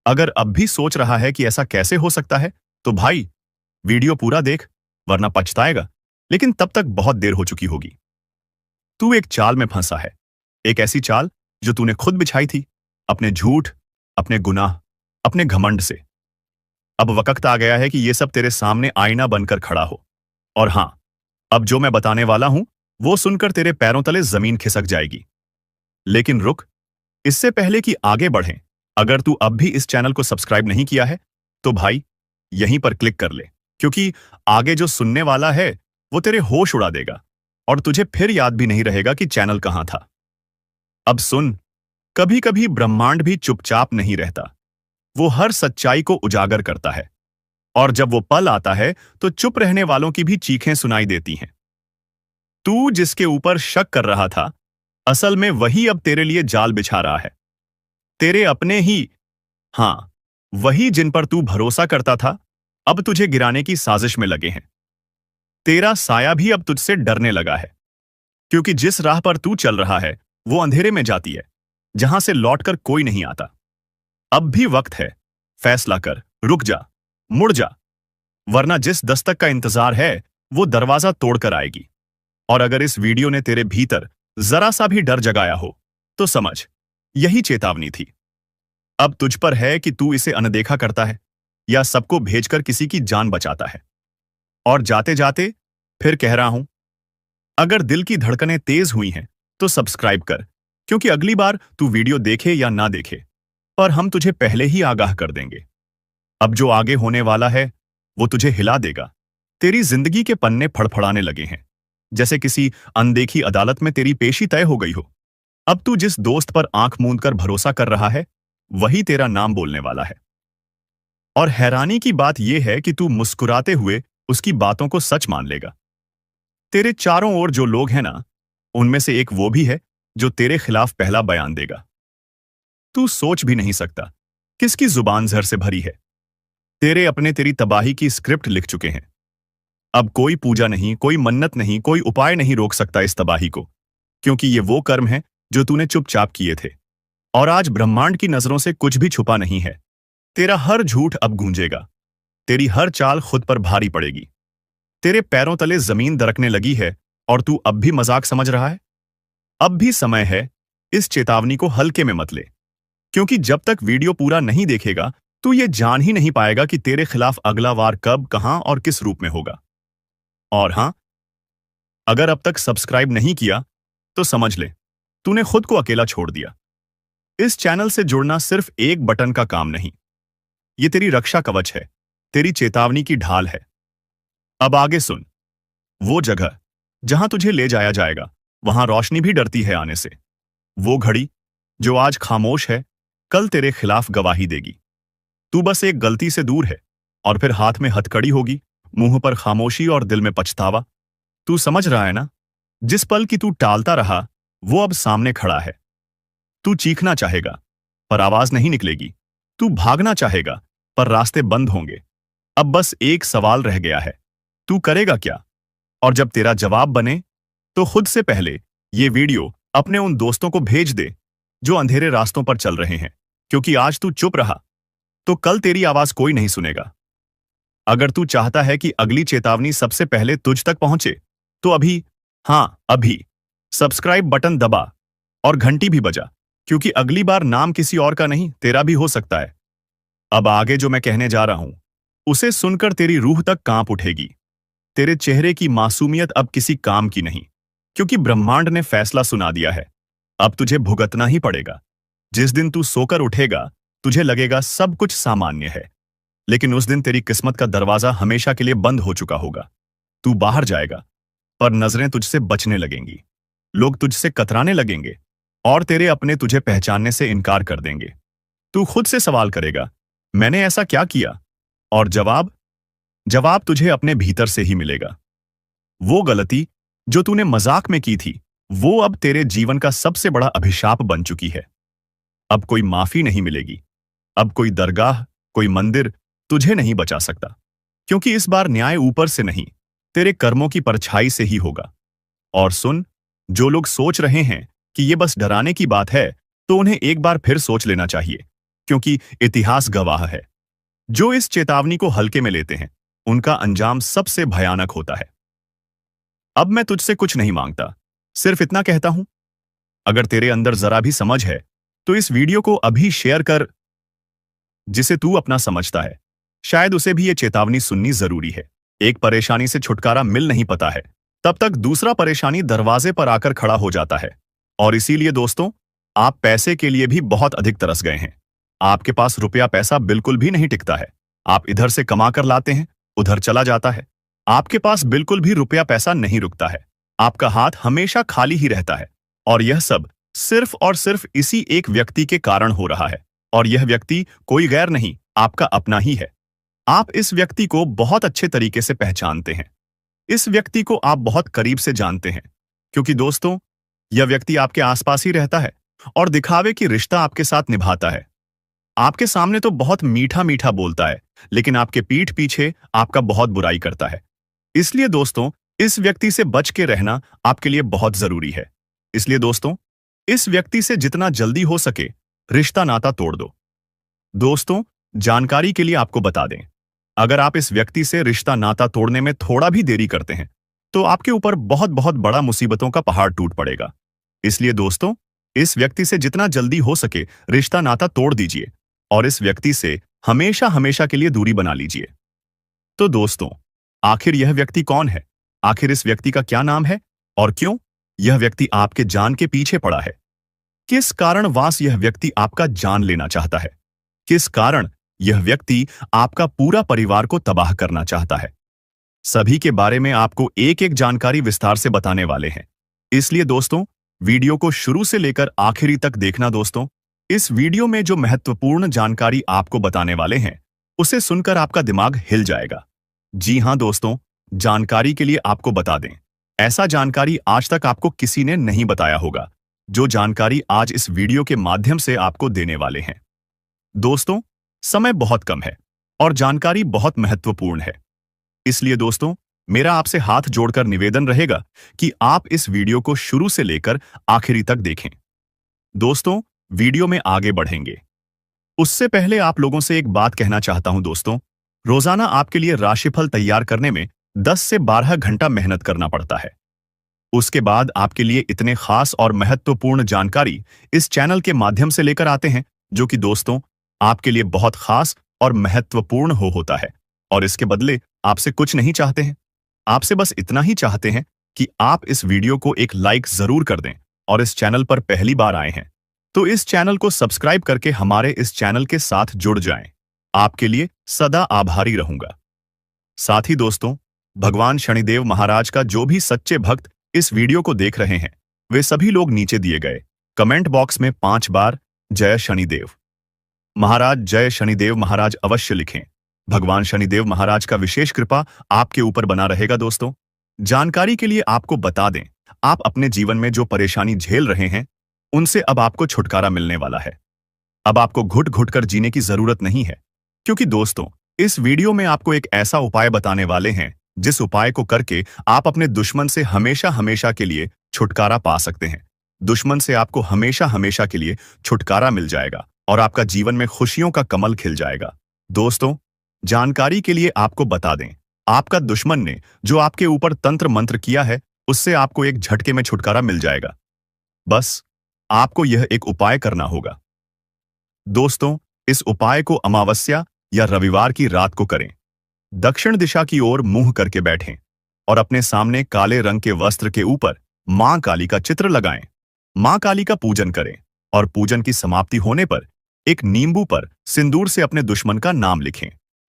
अगर अब भी सोच रहा है कि ऐसा कैसे हो सकता है, तो भाई, वीडियो पूरा देख, वरना पछताएगा। लेकिन तब तक बहुत देर हो चुकी होगी। तू एक चाल में फंसा है, एक ऐसी चाल जो तूने खुद बिछाई थी, अपने झूठ, अपने गुनाह, अपने घमंड से। अब वक्त आ गया है कि ये सब तेरे सामने आईना बनकर खड़ा हो। और हां, अब जो मैं बताने वाला हूं वो सुनकर तेरे पैरों तले जमीन खिसक जाएगी। लेकिन रुक, इससे पहले कि आगे बढ़ें, अगर तू अब भी इस चैनल को सब्सक्राइब नहीं किया है, तो भाई यहीं पर क्लिक कर ले, क्योंकि आगे जो सुनने वाला है वो तेरे होश उड़ा देगा, और तुझे फिर याद भी नहीं रहेगा कि चैनल कहां था। अब सुन, कभी कभी ब्रह्मांड भी चुपचाप नहीं रहता, वो हर सच्चाई को उजागर करता है। और जब वो पल आता है तो चुप रहने वालों की भी चीखें सुनाई देती हैं। तू जिसके ऊपर शक कर रहा था, असल में वही अब तेरे लिए जाल बिछा रहा है। तेरे अपने ही, हां, वही जिन पर तू भरोसा करता था, अब तुझे गिराने की साजिश में लगे हैं। तेरा साया भी अब तुझसे डरने लगा है, क्योंकि जिस राह पर तू चल रहा है वो अंधेरे में जाती है, जहां से लौटकर कोई नहीं आता। अब भी वक्त है, फैसला कर, रुक जा, मुड़ जा, वरना जिस दस्तक का इंतजार है वो दरवाजा तोड़कर आएगी। और अगर इस वीडियो ने तेरे भीतर जरा सा भी डर जगाया हो, तो समझ, यही चेतावनी थी। अब तुझ पर है कि तू इसे अनदेखा करता है या सबको भेजकर किसी की जान बचाता है। और जाते जाते फिर कह रहा हूं, अगर दिल की धड़कनें तेज हुई हैं तो सब्सक्राइब कर, क्योंकि अगली बार तू वीडियो देखे या ना देखे, पर हम तुझे पहले ही आगाह कर देंगे। अब जो आगे होने वाला है वो तुझे हिला देगा। तेरी जिंदगी के पन्ने फड़फड़ाने लगे हैं, जैसे किसी अनदेखी अदालत में तेरी पेशी तय हो गई हो। अब तू जिस दोस्त पर आंख मूंद कर भरोसा कर रहा है वही तेरा नाम बोलने वाला है। और हैरानी की बात यह है कि तू मुस्कुराते हुए उसकी बातों को सच मान लेगा। तेरे चारों ओर जो लोग हैं ना, उनमें से एक वो भी है जो तेरे खिलाफ पहला बयान देगा। तू सोच भी नहीं सकता किसकी जुबान जहर से भरी है। तेरे अपने तेरी तबाही की स्क्रिप्ट लिख चुके हैं। अब कोई पूजा नहीं, कोई मन्नत नहीं, कोई उपाय नहीं रोक सकता इस तबाही को, क्योंकि ये वो कर्म है जो तूने चुपचाप किए थे। और आज ब्रह्मांड की नजरों से कुछ भी छुपा नहीं है। तेरा हर झूठ अब गूंजेगा, तेरी हर चाल खुद पर भारी पड़ेगी। तेरे पैरों तले जमीन दरकने लगी है और तू अब भी मजाक समझ रहा है। अब भी समय है, इस चेतावनी को हल्के में मत ले, क्योंकि जब तक वीडियो पूरा नहीं देखेगा तू ये जान ही नहीं पाएगा कि तेरे खिलाफ अगला वार कब, कहां और किस रूप में होगा। और हां, अगर अब तक सब्सक्राइब नहीं किया तो समझ ले, तूने खुद को अकेला छोड़ दिया। इस चैनल से जुड़ना सिर्फ एक बटन का काम नहीं, ये तेरी रक्षा कवच है, तेरी चेतावनी की ढाल है। अब आगे सुन, वो जगह जहां तुझे ले जाया जाएगा वहां रोशनी भी डरती है आने से। वो घड़ी जो आज खामोश है कल तेरे खिलाफ गवाही देगी। तू बस एक गलती से दूर है और फिर हाथ में हथकड़ी होगी, मुंह पर खामोशी और दिल में पछतावा। तू समझ रहा है ना, जिस पल की तू टालता रहा वो अब सामने खड़ा है। तू चीखना चाहेगा पर आवाज नहीं निकलेगी, तू भागना चाहेगा पर रास्ते बंद होंगे। अब बस एक सवाल रह गया है, तू करेगा क्या? और जब तेरा जवाब बने तो खुद से पहले ये वीडियो अपने उन दोस्तों को भेज दे जो अंधेरे रास्तों पर चल रहे हैं, क्योंकि आज तू चुप रहा तो कल तेरी आवाज कोई नहीं सुनेगा। अगर तू चाहता है कि अगली चेतावनी सबसे पहले तुझ तक पहुंचे तो अभी, हां अभी, सब्सक्राइब बटन दबा और घंटी भी बजा, क्योंकि अगली बार नाम किसी और का नहीं तेरा भी हो सकता है। अब आगे जो मैं कहने जा रहा हूं उसे सुनकर तेरी रूह तक कांप उठेगी। तेरे चेहरे की मासूमियत अब किसी काम की नहीं, क्योंकि ब्रह्मांड ने फैसला सुना दिया है। अब तुझे भुगतना ही पड़ेगा। जिस दिन तू सोकर उठेगा तुझे लगेगा सब कुछ सामान्य है, लेकिन उस दिन तेरी किस्मत का दरवाजा हमेशा के लिए बंद हो चुका होगा। तू बाहर जाएगा पर नजरें तुझसे बचने लगेंगी, लोग तुझसे कतराने लगेंगे और तेरे अपने तुझे पहचानने से इनकार कर देंगे। तू खुद से सवाल करेगा, मैंने ऐसा क्या किया? और जवाब तुझे अपने भीतर से ही मिलेगा। वो गलती जो तूने मजाक में की थी वो अब तेरे जीवन का सबसे बड़ा अभिशाप बन चुकी है। अब कोई माफी नहीं मिलेगी, अब कोई दरगाह, कोई मंदिर तुझे नहीं बचा सकता, क्योंकि इस बार न्याय ऊपर से नहीं, तेरे कर्मों की परछाई से ही होगा। और सुन, जो लोग सोच रहे हैं कि ये बस डराने की बात है, तो उन्हें एक बार फिर सोच लेना चाहिए, क्योंकि इतिहास गवाह है, जो इस चेतावनी को हल्के में लेते हैं उनका अंजाम सबसे भयानक होता है। अब मैं तुझसे कुछ नहीं मांगता, सिर्फ इतना कहता हूं, अगर तेरे अंदर जरा भी समझ है तो इस वीडियो को अभी शेयर कर। जिसे तू अपना समझता है शायद उसे भी ये चेतावनी सुननी जरूरी है। एक परेशानी से छुटकारा मिल नहीं पाता है तब तक दूसरा परेशानी दरवाजे पर आकर खड़ा हो जाता है। और इसीलिए दोस्तों, आप पैसे के लिए भी बहुत अधिक तरस गए हैं। आपके पास रुपया पैसा बिल्कुल भी नहीं टिकता है। आप इधर से कमा कर लाते हैं, उधर चला जाता है। आपके पास बिल्कुल भी रुपया पैसा नहीं रुकता है। आपका हाथ हमेशा खाली ही रहता है। और यह सब सिर्फ और सिर्फ इसी एक व्यक्ति के कारण हो रहा है। और यह व्यक्ति कोई गैर नहीं, आपका अपना ही है। आप इस व्यक्ति को बहुत अच्छे तरीके से पहचानते हैं। इस व्यक्ति को आप बहुत करीब से जानते हैं, क्योंकि दोस्तों, यह व्यक्ति आपके आसपास ही रहता है और दिखावे की रिश्ता आपके साथ निभाता है। आपके सामने तो बहुत मीठा मीठा बोलता है, लेकिन आपके पीठ पीछे आपका बहुत बुराई करता है। इसलिए दोस्तों, इस व्यक्ति से बच के रहना आपके लिए बहुत जरूरी है। इसलिए दोस्तों, इस व्यक्ति से जितना जल्दी हो सके रिश्ता नाता तोड़ दो। दोस्तों, जानकारी के लिए आपको बता दें, अगर आप इस व्यक्ति से रिश्ता नाता तोड़ने में थोड़ा भी देरी करते हैं, तो आपके ऊपर बहुत बहुत बड़ा मुसीबतों का पहाड़ टूट पड़ेगा। इसलिए दोस्तों, इस व्यक्ति से जितना जल्दी हो सके रिश्ता नाता तोड़ दीजिए और इस व्यक्ति से हमेशा हमेशा के लिए दूरी बना लीजिए। तो दोस्तों, आखिर यह व्यक्ति कौन है? आखिर इस व्यक्ति का क्या नाम है और क्यों यह व्यक्ति आपके जान के पीछे पड़ा है? किस कारणवश यह व्यक्ति आपका जान लेना चाहता है? किस कारण यह व्यक्ति आपका पूरा परिवार को तबाह करना चाहता है? सभी के बारे में आपको एक एक जानकारी विस्तार से बताने वाले हैं। इसलिए दोस्तों, वीडियो को शुरू से लेकर आखिरी तक देखना। दोस्तों, इस वीडियो में जो महत्वपूर्ण जानकारी आपको बताने वाले हैं, उसे सुनकर आपका दिमाग हिल जाएगा। जी हां दोस्तों, जानकारी के लिए आपको बता दें, ऐसा जानकारी आज तक आपको किसी ने नहीं बताया होगा, जो जानकारी आज इस वीडियो के माध्यम से आपको देने वाले हैं। दोस्तों, समय बहुत कम है और जानकारी बहुत महत्वपूर्ण है। इसलिए दोस्तों, मेरा आपसे हाथ जोड़कर निवेदन रहेगा कि आप इस वीडियो को शुरू से लेकर आखिरी तक देखें। दोस्तों, वीडियो में आगे बढ़ेंगे उससे पहले आप लोगों से एक बात कहना चाहता हूं। दोस्तों, रोजाना आपके लिए राशिफल तैयार करने में 10 से 12 घंटा मेहनत करना पड़ता है। उसके बाद आपके लिए इतने खास और महत्वपूर्ण जानकारी इस चैनल के माध्यम से लेकर आते हैं, जो कि दोस्तों आपके लिए बहुत खास और महत्वपूर्ण होता है। और इसके बदले आपसे कुछ नहीं चाहते हैं, आपसे बस इतना ही चाहते हैं कि आप इस वीडियो को एक लाइक जरूर कर दें और इस चैनल पर पहली बार आए हैं तो इस चैनल को सब्सक्राइब करके हमारे इस चैनल के साथ जुड़ जाएं। आपके लिए सदा आभारी रहूंगा। साथ ही दोस्तों, भगवान शनिदेव महाराज का जो भी सच्चे भक्त इस वीडियो को देख रहे हैं, वे सभी लोग नीचे दिए गए कमेंट बॉक्स में 5 बार जय शनिदेव महाराज, जय शनिदेव महाराज अवश्य लिखें। भगवान शनिदेव महाराज का विशेष कृपा आपके ऊपर बना रहेगा। दोस्तों, जानकारी के लिए आपको बता दें, आप अपने जीवन में जो परेशानी झेल रहे हैं, उनसे अब आपको छुटकारा मिलने वाला है। अब आपको घुट घुट कर जीने की जरूरत नहीं है, क्योंकि दोस्तों इस वीडियो में आपको एक ऐसा उपाय बताने वाले हैं, जिस उपाय को करके आप अपने दुश्मन से हमेशा हमेशा के लिए छुटकारा पा सकते हैं। दुश्मन से आपको हमेशा हमेशा के लिए छुटकारा मिल जाएगा और आपका जीवन में खुशियों का कमल खिल जाएगा। दोस्तों, जानकारी के लिए आपको बता दें, आपका दुश्मन ने जो आपके ऊपर तंत्र मंत्र किया है, उससे आपको एक झटके में छुटकारा मिल जाएगा। बस आपको यह एक उपाय करना होगा। दोस्तों, इस उपाय को अमावस्या या रविवार की रात को करें। दक्षिण दिशा की ओर मुंह करके बैठें और अपने सामने काले रंग के वस्त्र के ऊपर मां काली का चित्र लगाएं। मां काली का पूजन करें और पूजन की समाप्ति होने पर एक नींबू पर सिंदूर से अपने दुश्मन का नाम लिखें।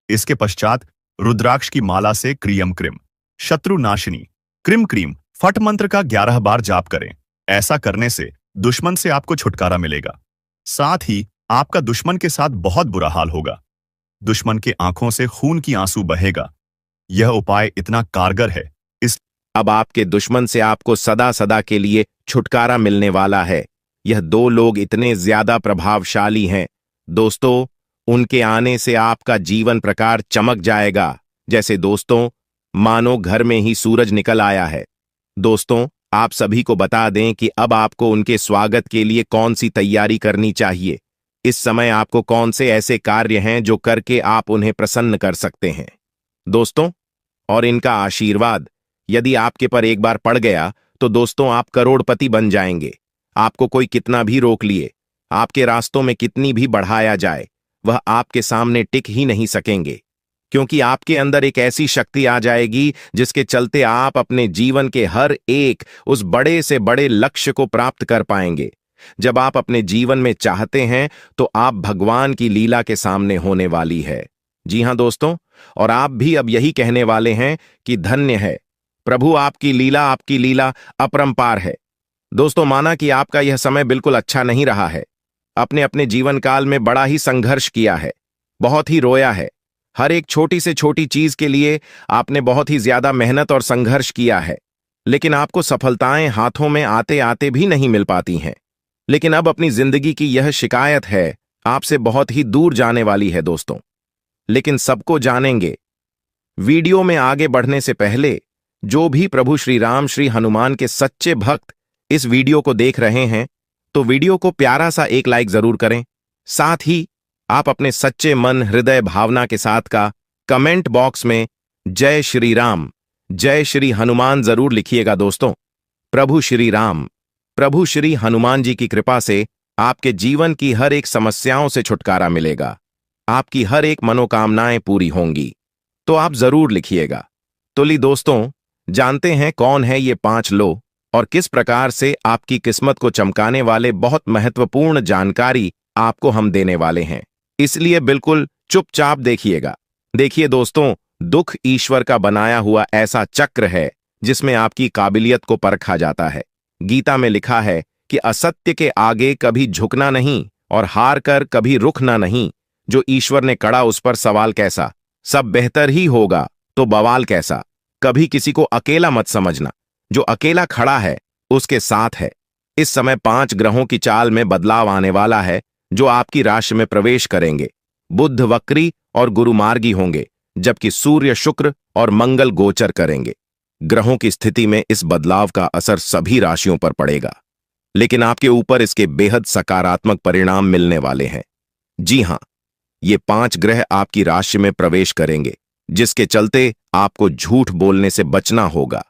इसके पश्चात रुद्राक्ष की माला से क्रियम क्रिम शत्रु नाशिनी क्रिम क्रीम फट मंत्र का 11 बार जाप करें। ऐसा करने से दुश्मन से आपको छुटकारा मिलेगा। साथ ही आपका दुश्मन के साथ बहुत बुरा हाल होगा। दुश्मन के आंखों से खून की आंसू बहेगा। यह उपाय इतना कारगर है, इस अब आपके दुश्मन से आपको सदा सदा के लिए छुटकारा मिलने वाला है। यह 2 लोग इतने ज्यादा प्रभावशाली हैं दोस्तों, उनके आने से आपका जीवन प्रकार चमक जाएगा, जैसे दोस्तों मानो घर में ही सूरज निकल आया है। दोस्तों, आप सभी को बता दें कि अब आपको उनके स्वागत के लिए कौन सी तैयारी करनी चाहिए। इस समय आपको कौन से ऐसे कार्य हैं जो करके आप उन्हें प्रसन्न कर सकते हैं दोस्तों, और इनका आशीर्वाद यदि आपके पर एक बार पड़ गया तो दोस्तों आप करोड़पति बन जाएंगे। आपको कोई कितना भी रोक लिए, आपके रास्तों में कितनी भी बढ़ाया जाए, वह आपके सामने टिक ही नहीं सकेंगे, क्योंकि आपके अंदर एक ऐसी शक्ति आ जाएगी जिसके चलते आप अपने जीवन के हर एक उस बड़े से बड़े लक्ष्य को प्राप्त कर पाएंगे। जब आप अपने जीवन में चाहते हैं तो आप भगवान की लीला के सामने होने वाली है। जी हां दोस्तों, और आप भी अब यही कहने वाले हैं कि धन्य है प्रभु, आपकी लीला अपरंपार है। दोस्तों, माना कि आपका यह समय बिल्कुल अच्छा नहीं रहा है। अपने अपने जीवन काल में बड़ा ही संघर्ष किया है, बहुत ही रोया है। हर एक छोटी से छोटी चीज के लिए आपने बहुत ही ज्यादा मेहनत और संघर्ष किया है, लेकिन आपको सफलताएं हाथों में आते आते भी नहीं मिल पाती हैं। लेकिन अब अपनी जिंदगी की यह शिकायत है, आपसे बहुत ही दूर जाने वाली है दोस्तों, लेकिन सबको जानेंगे। वीडियो में आगे बढ़ने से पहले जो भी प्रभु श्री राम श्री हनुमान के सच्चे भक्त इस वीडियो को देख रहे हैं, तो वीडियो को प्यारा सा एक लाइक जरूर करें। साथ ही आप अपने सच्चे मन हृदय भावना के साथ का कमेंट बॉक्स में जय श्री राम, जय श्री हनुमान जरूर लिखिएगा दोस्तों। प्रभु श्री राम, प्रभु श्री हनुमान जी की कृपा से आपके जीवन की हर एक समस्याओं से छुटकारा मिलेगा, आपकी हर एक मनोकामनाएं पूरी होंगी। तो आप जरूर लिखिएगा। तो ली दोस्तों, जानते हैं कौन है ये 5 लोग और किस प्रकार से आपकी किस्मत को चमकाने वाले बहुत महत्वपूर्ण जानकारी आपको हम देने वाले हैं, इसलिए बिल्कुल चुपचाप देखिएगा। देखिए दोस्तों, दुख ईश्वर का बनाया हुआ ऐसा चक्र है जिसमें आपकी काबिलियत को परखा जाता है। गीता में लिखा है कि असत्य के आगे कभी झुकना नहीं और हार कर कभी रुकना नहीं। जो ईश्वर ने कड़ा उस पर सवाल कैसा, सब बेहतर ही होगा तो बवाल कैसा। कभी किसी को अकेला मत समझना, जो अकेला खड़ा है उसके साथ है। इस समय 5 ग्रहों की चाल में बदलाव आने वाला है जो आपकी राशि में प्रवेश करेंगे। बुध वक्री और गुरु मार्गी होंगे, जबकि सूर्य शुक्र और मंगल गोचर करेंगे। ग्रहों की स्थिति में इस बदलाव का असर सभी राशियों पर पड़ेगा, लेकिन आपके ऊपर इसके बेहद सकारात्मक परिणाम मिलने वाले हैं। जी हां, ये 5 ग्रह आपकी राशि में प्रवेश करेंगे, जिसके चलते आपको झूठ बोलने से बचना होगा,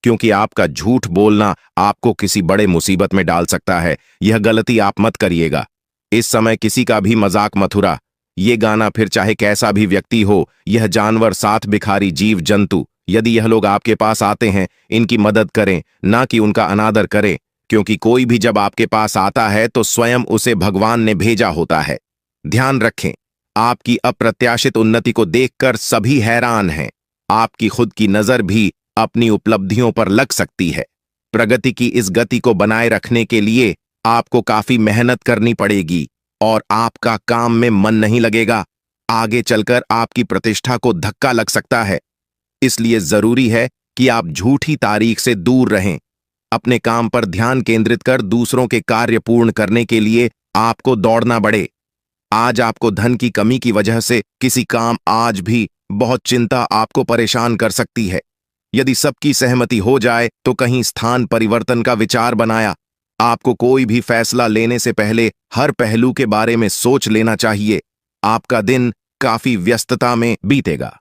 क्योंकि आपका झूठ बोलना आपको किसी बड़े मुसीबत में डाल सकता है। यह गलती आप मत करिएगा। इस समय किसी का भी मजाक मत उड़ा। ये गाना फिर चाहे कैसा भी व्यक्ति हो, यह जानवर, साथ भिखारी, जीव जंतु, यदि यह लोग आपके पास आते हैं, इनकी मदद करें, ना कि उनका अनादर करें, क्योंकि कोई भी जब आपके पास आता है तो स्वयं उसे भगवान ने भेजा होता है। ध्यान रखें, आपकी अप्रत्याशित उन्नति को देखकर सभी हैरान हैं। आपकी खुद की नजर भी अपनी उपलब्धियों पर लग सकती है। प्रगति की इस गति को बनाए रखने के लिए आपको काफी मेहनत करनी पड़ेगी और आपका काम में मन नहीं लगेगा। आगे चलकर आपकी प्रतिष्ठा को धक्का लग सकता है, इसलिए जरूरी है कि आप झूठी तारीख से दूर रहें। अपने काम पर ध्यान केंद्रित कर दूसरों के कार्य पूर्ण करने के लिए आपको दौड़ना बढ़े। आज आपको धन की कमी की वजह से किसी काम आज भी बहुत चिंता आपको परेशान कर सकती है। यदि सबकी सहमति हो जाए तो कहीं स्थान परिवर्तन का विचार बनाया। आपको कोई भी फैसला लेने से पहले हर पहलू के बारे में सोच लेना चाहिए। आपका दिन काफी व्यस्तता में बीतेगा।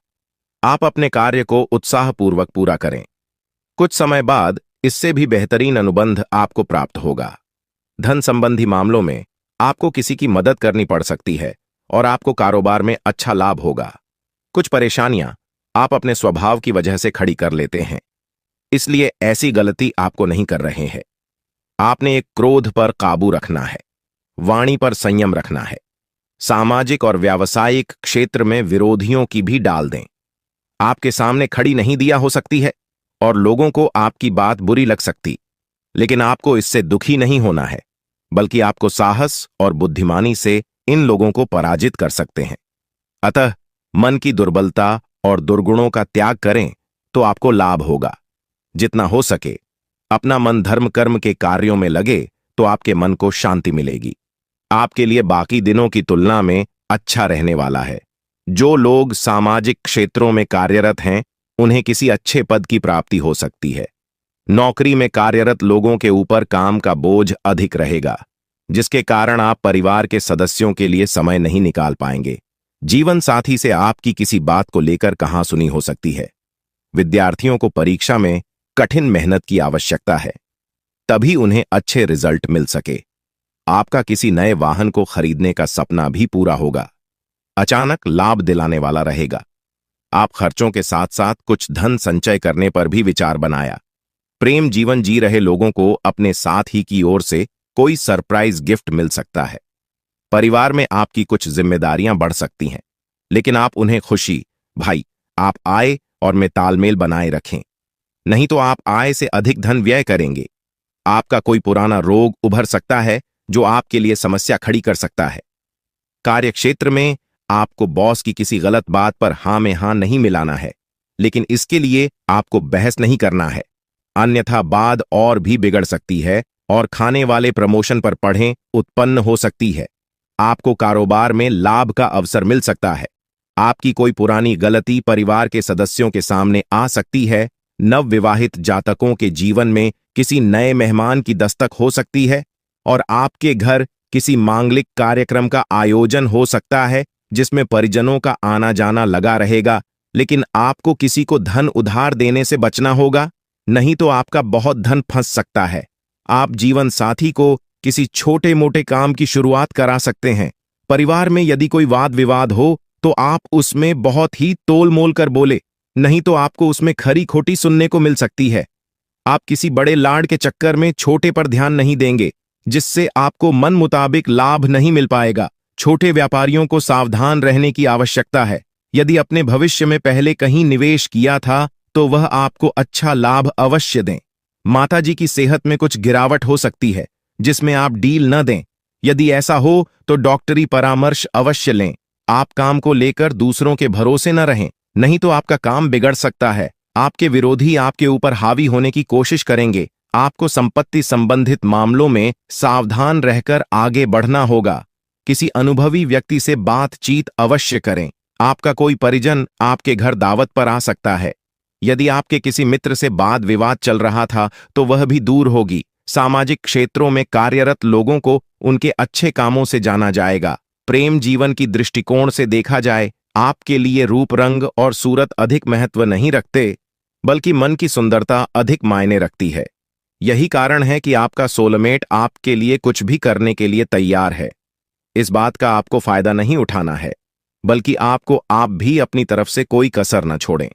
आप अपने कार्य को उत्साहपूर्वक पूरा करें। कुछ समय बाद इससे भी बेहतरीन अनुबंध आपको प्राप्त होगा। धन संबंधी मामलों में आपको किसी की मदद करनी पड़ सकती है और आपको कारोबार में अच्छा लाभ होगा। कुछ परेशानियां आप अपने स्वभाव की वजह से खड़ी कर लेते हैं, इसलिए ऐसी गलती आपको नहीं कर रहे हैं। आपने एक क्रोध पर काबू रखना है, वाणी पर संयम रखना है। सामाजिक और व्यावसायिक क्षेत्र में विरोधियों की भी डाल दें। आपके सामने खड़ी नहीं दिया हो सकती है और लोगों को आपकी बात बुरी लग सकती, लेकिन आपको इससे दुखी नहीं होना है, बल्कि आपको साहस और बुद्धिमानी से इन लोगों को पराजित कर सकते हैं। अतः मन की दुर्बलता और दुर्गुणों का त्याग करें तो आपको लाभ होगा। जितना हो सके अपना मन धर्म कर्म के कार्यों में लगे तो आपके मन को शांति मिलेगी। आपके लिए बाकी दिनों की तुलना में अच्छा रहने वाला है। जो लोग सामाजिक क्षेत्रों में कार्यरत हैं, उन्हें किसी अच्छे पद की प्राप्ति हो सकती है। नौकरी में कार्यरत लोगों के ऊपर काम का बोझ अधिक रहेगा, जिसके कारण आप परिवार के सदस्यों के लिए समय नहीं निकाल पाएंगे। जीवन साथी से आपकी किसी बात को लेकर कहासुनी हो सकती है। विद्यार्थियों को परीक्षा में कठिन मेहनत की आवश्यकता है, तभी उन्हें अच्छे रिजल्ट मिल सके। आपका किसी नए वाहन को खरीदने का सपना भी पूरा होगा। अचानक लाभ दिलाने वाला रहेगा। आप खर्चों के साथ साथ कुछ धन संचय करने पर भी विचार बनाया। प्रेम जीवन जी रहे लोगों को अपने साथ ही की ओर से कोई सरप्राइज गिफ्ट मिल सकता है। परिवार में आपकी कुछ जिम्मेदारियां बढ़ सकती हैं, लेकिन आप उन्हें खुशी, भाई, आप आय और में तालमेल बनाए रखें, नहीं तो आप आय से अधिक धन व्यय करेंगे। आपका कोई पुराना रोग उभर सकता है जो आपके लिए समस्या खड़ी कर सकता है। कार्यक्षेत्र में आपको बॉस की किसी गलत बात पर हां में हां नहीं मिलाना है, लेकिन इसके लिए आपको बहस नहीं करना है, अन्यथा बाद और भी बिगड़ सकती है और खाने वाले प्रमोशन पर पढ़ें उत्पन्न हो सकती है। आपको कारोबार में लाभ का अवसर मिल सकता है। आपकी कोई पुरानी गलती परिवार के सदस्यों के सामने आ सकती है। नवविवाहित जातकों के जीवन में किसी नए मेहमान की दस्तक हो सकती है और आपके घर किसी मांगलिक कार्यक्रम का आयोजन हो सकता है जिसमें परिजनों का आना जाना लगा रहेगा, लेकिन आपको किसी को धन उधार देने से बचना होगा, नहीं तो आपका बहुत धन फंस सकता है। आप जीवन साथी को किसी छोटे मोटे काम की शुरुआत करा सकते हैं। परिवार में यदि कोई वाद विवाद हो तो आप उसमें बहुत ही तोल मोल कर बोले, नहीं तो आपको उसमें खरी खोटी सुनने को मिल सकती है। आप किसी बड़े लाड के चक्कर में छोटे पर ध्यान नहीं देंगे, जिससे आपको मन मुताबिक लाभ नहीं मिल पाएगा। छोटे व्यापारियों को सावधान रहने की आवश्यकता है। यदि अपने भविष्य में पहले कहीं निवेश किया था तो वह आपको अच्छा लाभ अवश्य दें। माताजी की सेहत में कुछ गिरावट हो सकती है जिसमें आप डील न दें। यदि ऐसा हो तो डॉक्टरी परामर्श अवश्य लें। आप काम को लेकर दूसरों के भरोसे न रहें, नहीं तो आपका काम बिगड़ सकता है। आपके विरोधी आपके ऊपर हावी होने की कोशिश करेंगे। आपको संपत्ति संबंधित मामलों में सावधान रहकर आगे बढ़ना होगा। किसी अनुभवी व्यक्ति से बातचीत अवश्य करें। आपका कोई परिजन आपके घर दावत पर आ सकता है। यदि आपके किसी मित्र से वाद विवाद चल रहा था तो वह भी दूर होगी। सामाजिक क्षेत्रों में कार्यरत लोगों को उनके अच्छे कामों से जाना जाएगा। प्रेम जीवन की दृष्टिकोण से देखा जाए, आपके लिए रूप रंग और सूरत अधिक महत्व नहीं रखते, बल्कि मन की सुंदरता अधिक मायने रखती है। यही कारण है कि आपका सोलमेट आपके लिए कुछ भी करने के लिए तैयार है। इस बात का आपको फायदा नहीं उठाना है, बल्कि आपको आप भी अपनी तरफ से कोई कसर न छोड़ें।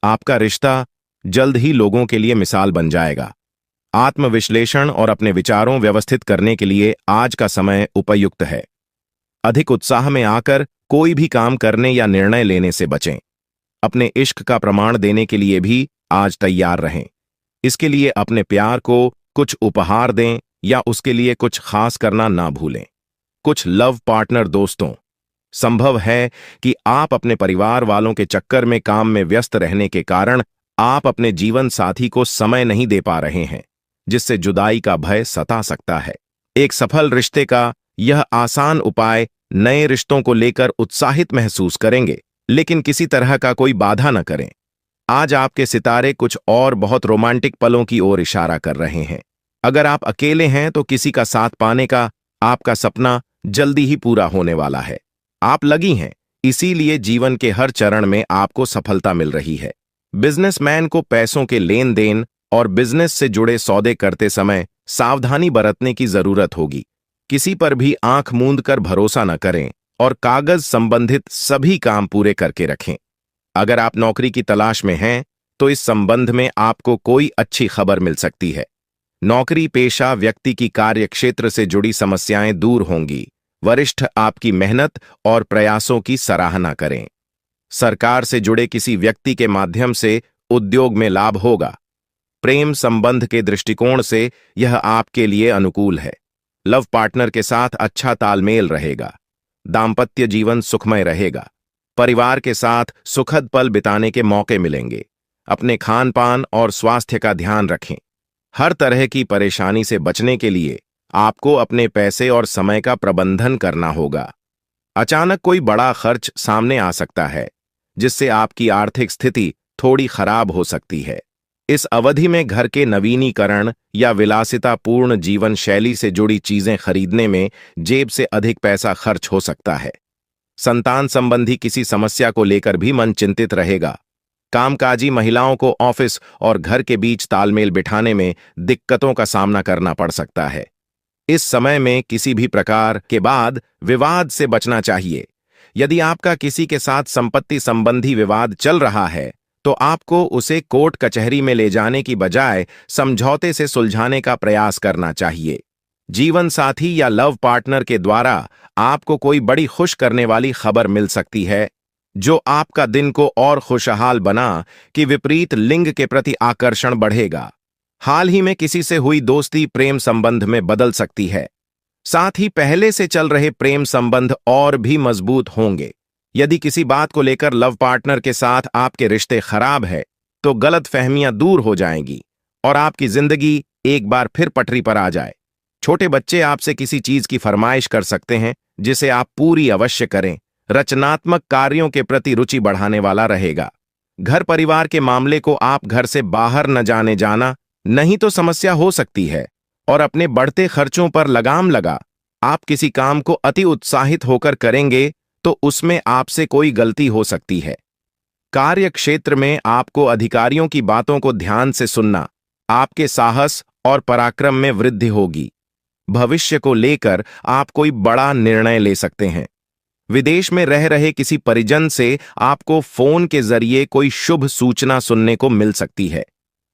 आपका रिश्ता जल्द ही लोगों के लिए मिसाल बन जाएगा। आत्मविश्लेषण और अपने विचारों व्यवस्थित करने के लिए आज का समय उपयुक्त है। अधिक उत्साह में आकर कोई भी काम करने या निर्णय लेने से बचें। अपने इश्क का प्रमाण देने के लिए भी आज तैयार रहें। इसके लिए अपने प्यार को कुछ उपहार दें या उसके लिए कुछ खास करना ना भूलें। कुछ लव पार्टनर दोस्तों, संभव है कि आप अपने परिवार वालों के चक्कर में काम में व्यस्त रहने के कारण आप अपने जीवन साथी को समय नहीं दे पा रहे हैं, जिससे जुदाई का भय सता सकता है। एक सफल रिश्ते का यह आसान उपाय नए रिश्तों को लेकर उत्साहित महसूस करेंगे, लेकिन किसी तरह का कोई बाधा न करें। आज आपके सितारे कुछ और बहुत रोमांटिक पलों की ओर इशारा कर रहे हैं। अगर आप अकेले हैं तो किसी का साथ पाने का आपका सपना जल्दी ही पूरा होने वाला है। आप लगी हैं, इसीलिए जीवन के हर चरण में आपको सफलता मिल रही है। बिजनेसमैन को पैसों के लेन देन और बिजनेस से जुड़े सौदे करते समय सावधानी बरतने की जरूरत होगी। किसी पर भी आंख मूंद कर भरोसा न करें और कागज संबंधित सभी काम पूरे करके रखें। अगर आप नौकरी की तलाश में हैं तो इस संबंध में आपको कोई अच्छी खबर मिल सकती है। नौकरी पेशा व्यक्ति की कार्य क्षेत्र से जुड़ी समस्याएं दूर होंगी। वरिष्ठ आपकी मेहनत और प्रयासों की सराहना करें। सरकार से जुड़े किसी व्यक्ति के माध्यम से उद्योग में लाभ होगा। प्रेम संबंध के दृष्टिकोण से यह आपके लिए अनुकूल है। लव पार्टनर के साथ अच्छा तालमेल रहेगा। दाम्पत्य जीवन सुखमय रहेगा। परिवार के साथ सुखद पल बिताने के मौके मिलेंगे। अपने खान पान और स्वास्थ्य का ध्यान रखें। हर तरह की परेशानी से बचने के लिए आपको अपने पैसे और समय का प्रबंधन करना होगा। अचानक कोई बड़ा खर्च सामने आ सकता है, जिससे आपकी आर्थिक स्थिति थोड़ी खराब हो सकती है। इस अवधि में घर के नवीनीकरण या विलासितापूर्ण जीवन शैली से जुड़ी चीजें खरीदने में जेब से अधिक पैसा खर्च हो सकता है। संतान संबंधी किसी समस्या को लेकर भी मन चिंतित रहेगा। कामकाजी महिलाओं को ऑफिस और घर के बीच तालमेल बिठाने में दिक्कतों का सामना करना पड़ सकता है। इस समय में किसी भी प्रकार के बाद विवाद से बचना चाहिए। यदि आपका किसी के साथ संपत्ति संबंधी विवाद चल रहा है तो आपको उसे कोर्ट कचहरी में ले जाने की बजाय समझौते से सुलझाने का प्रयास करना चाहिए। जीवन साथी या लव पार्टनर के द्वारा आपको कोई बड़ी खुश करने वाली खबर मिल सकती है, जो आपका दिन को और खुशहाल बना कि विपरीत लिंग के प्रति आकर्षण बढ़ेगा। हाल ही में किसी से हुई दोस्ती प्रेम संबंध में बदल सकती है। साथ ही पहले से चल रहे प्रेम संबंध और भी मजबूत होंगे। यदि किसी बात को लेकर लव पार्टनर के साथ आपके रिश्ते खराब है तो गलतफहमियां दूर हो जाएंगी और आपकी जिंदगी एक बार फिर पटरी पर आ जाए। छोटे बच्चे आपसे किसी चीज की फरमाइश कर सकते हैं, जिसे आप पूरी अवश्य करें। रचनात्मक कार्यों के प्रति रुचि बढ़ाने वाला रहेगा। घर परिवार के मामले को आप घर से बाहर न जाने जाना, नहीं तो समस्या हो सकती है। और अपने बढ़ते खर्चों पर लगाम लगा। आप किसी काम को अति उत्साहित होकर करेंगे तो उसमें आपसे कोई गलती हो सकती है। कार्य क्षेत्र में आपको अधिकारियों की बातों को ध्यान से सुनना, आपके साहस और पराक्रम में वृद्धि होगी। भविष्य को लेकर आप कोई बड़ा निर्णय ले सकते हैं। विदेश में रह रहे किसी परिजन से आपको फोन के जरिए कोई शुभ सूचना सुनने को मिल सकती है।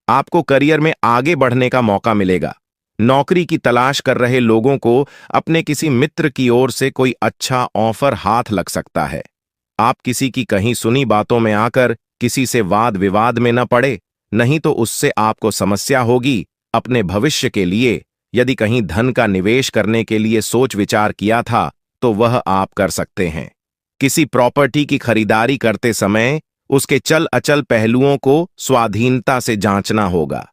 आपको करियर में आगे बढ़ने का मौका मिलेगा। नौकरी की तलाश कर रहे लोगों को अपने किसी मित्र की ओर से कोई अच्छा ऑफर हाथ लग सकता है। आप किसी की कहीं सुनी बातों में आकर किसी से वाद विवाद में न पड़े, नहीं तो उससे आपको समस्या होगी। अपने भविष्य के लिए यदि कहीं धन का निवेश करने के लिए सोच विचार किया था तो वह आप कर सकते हैं। किसी प्रॉपर्टी की खरीदारी करते समय उसके चल अचल पहलुओं को स्वाधीनता से जांचना होगा।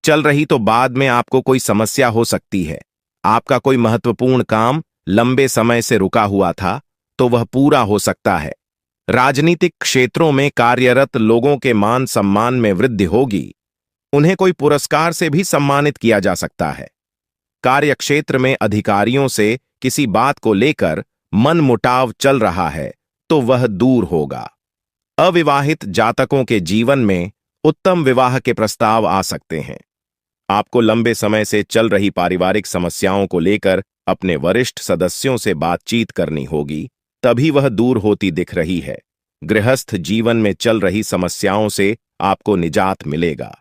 चल रही तो बाद में आपको कोई समस्या हो सकती है। आपका कोई महत्वपूर्ण काम लंबे समय से रुका हुआ था तो वह पूरा हो सकता है। राजनीतिक क्षेत्रों में कार्यरत लोगों के मान सम्मान में वृद्धि होगी। उन्हें कोई पुरस्कार से भी सम्मानित किया जा सकता है। कार्यक्षेत्र में अधिकारियों से किसी बात को लेकर मनमुटाव चल रहा है तो वह दूर होगा। अविवाहित जातकों के जीवन में उत्तम विवाह के प्रस्ताव आ सकते हैं। आपको लंबे समय से चल रही पारिवारिक समस्याओं को लेकर अपने वरिष्ठ सदस्यों से बातचीत करनी होगी, तभी वह दूर होती दिख रही है। गृहस्थ जीवन में चल रही समस्याओं से आपको निजात मिलेगा।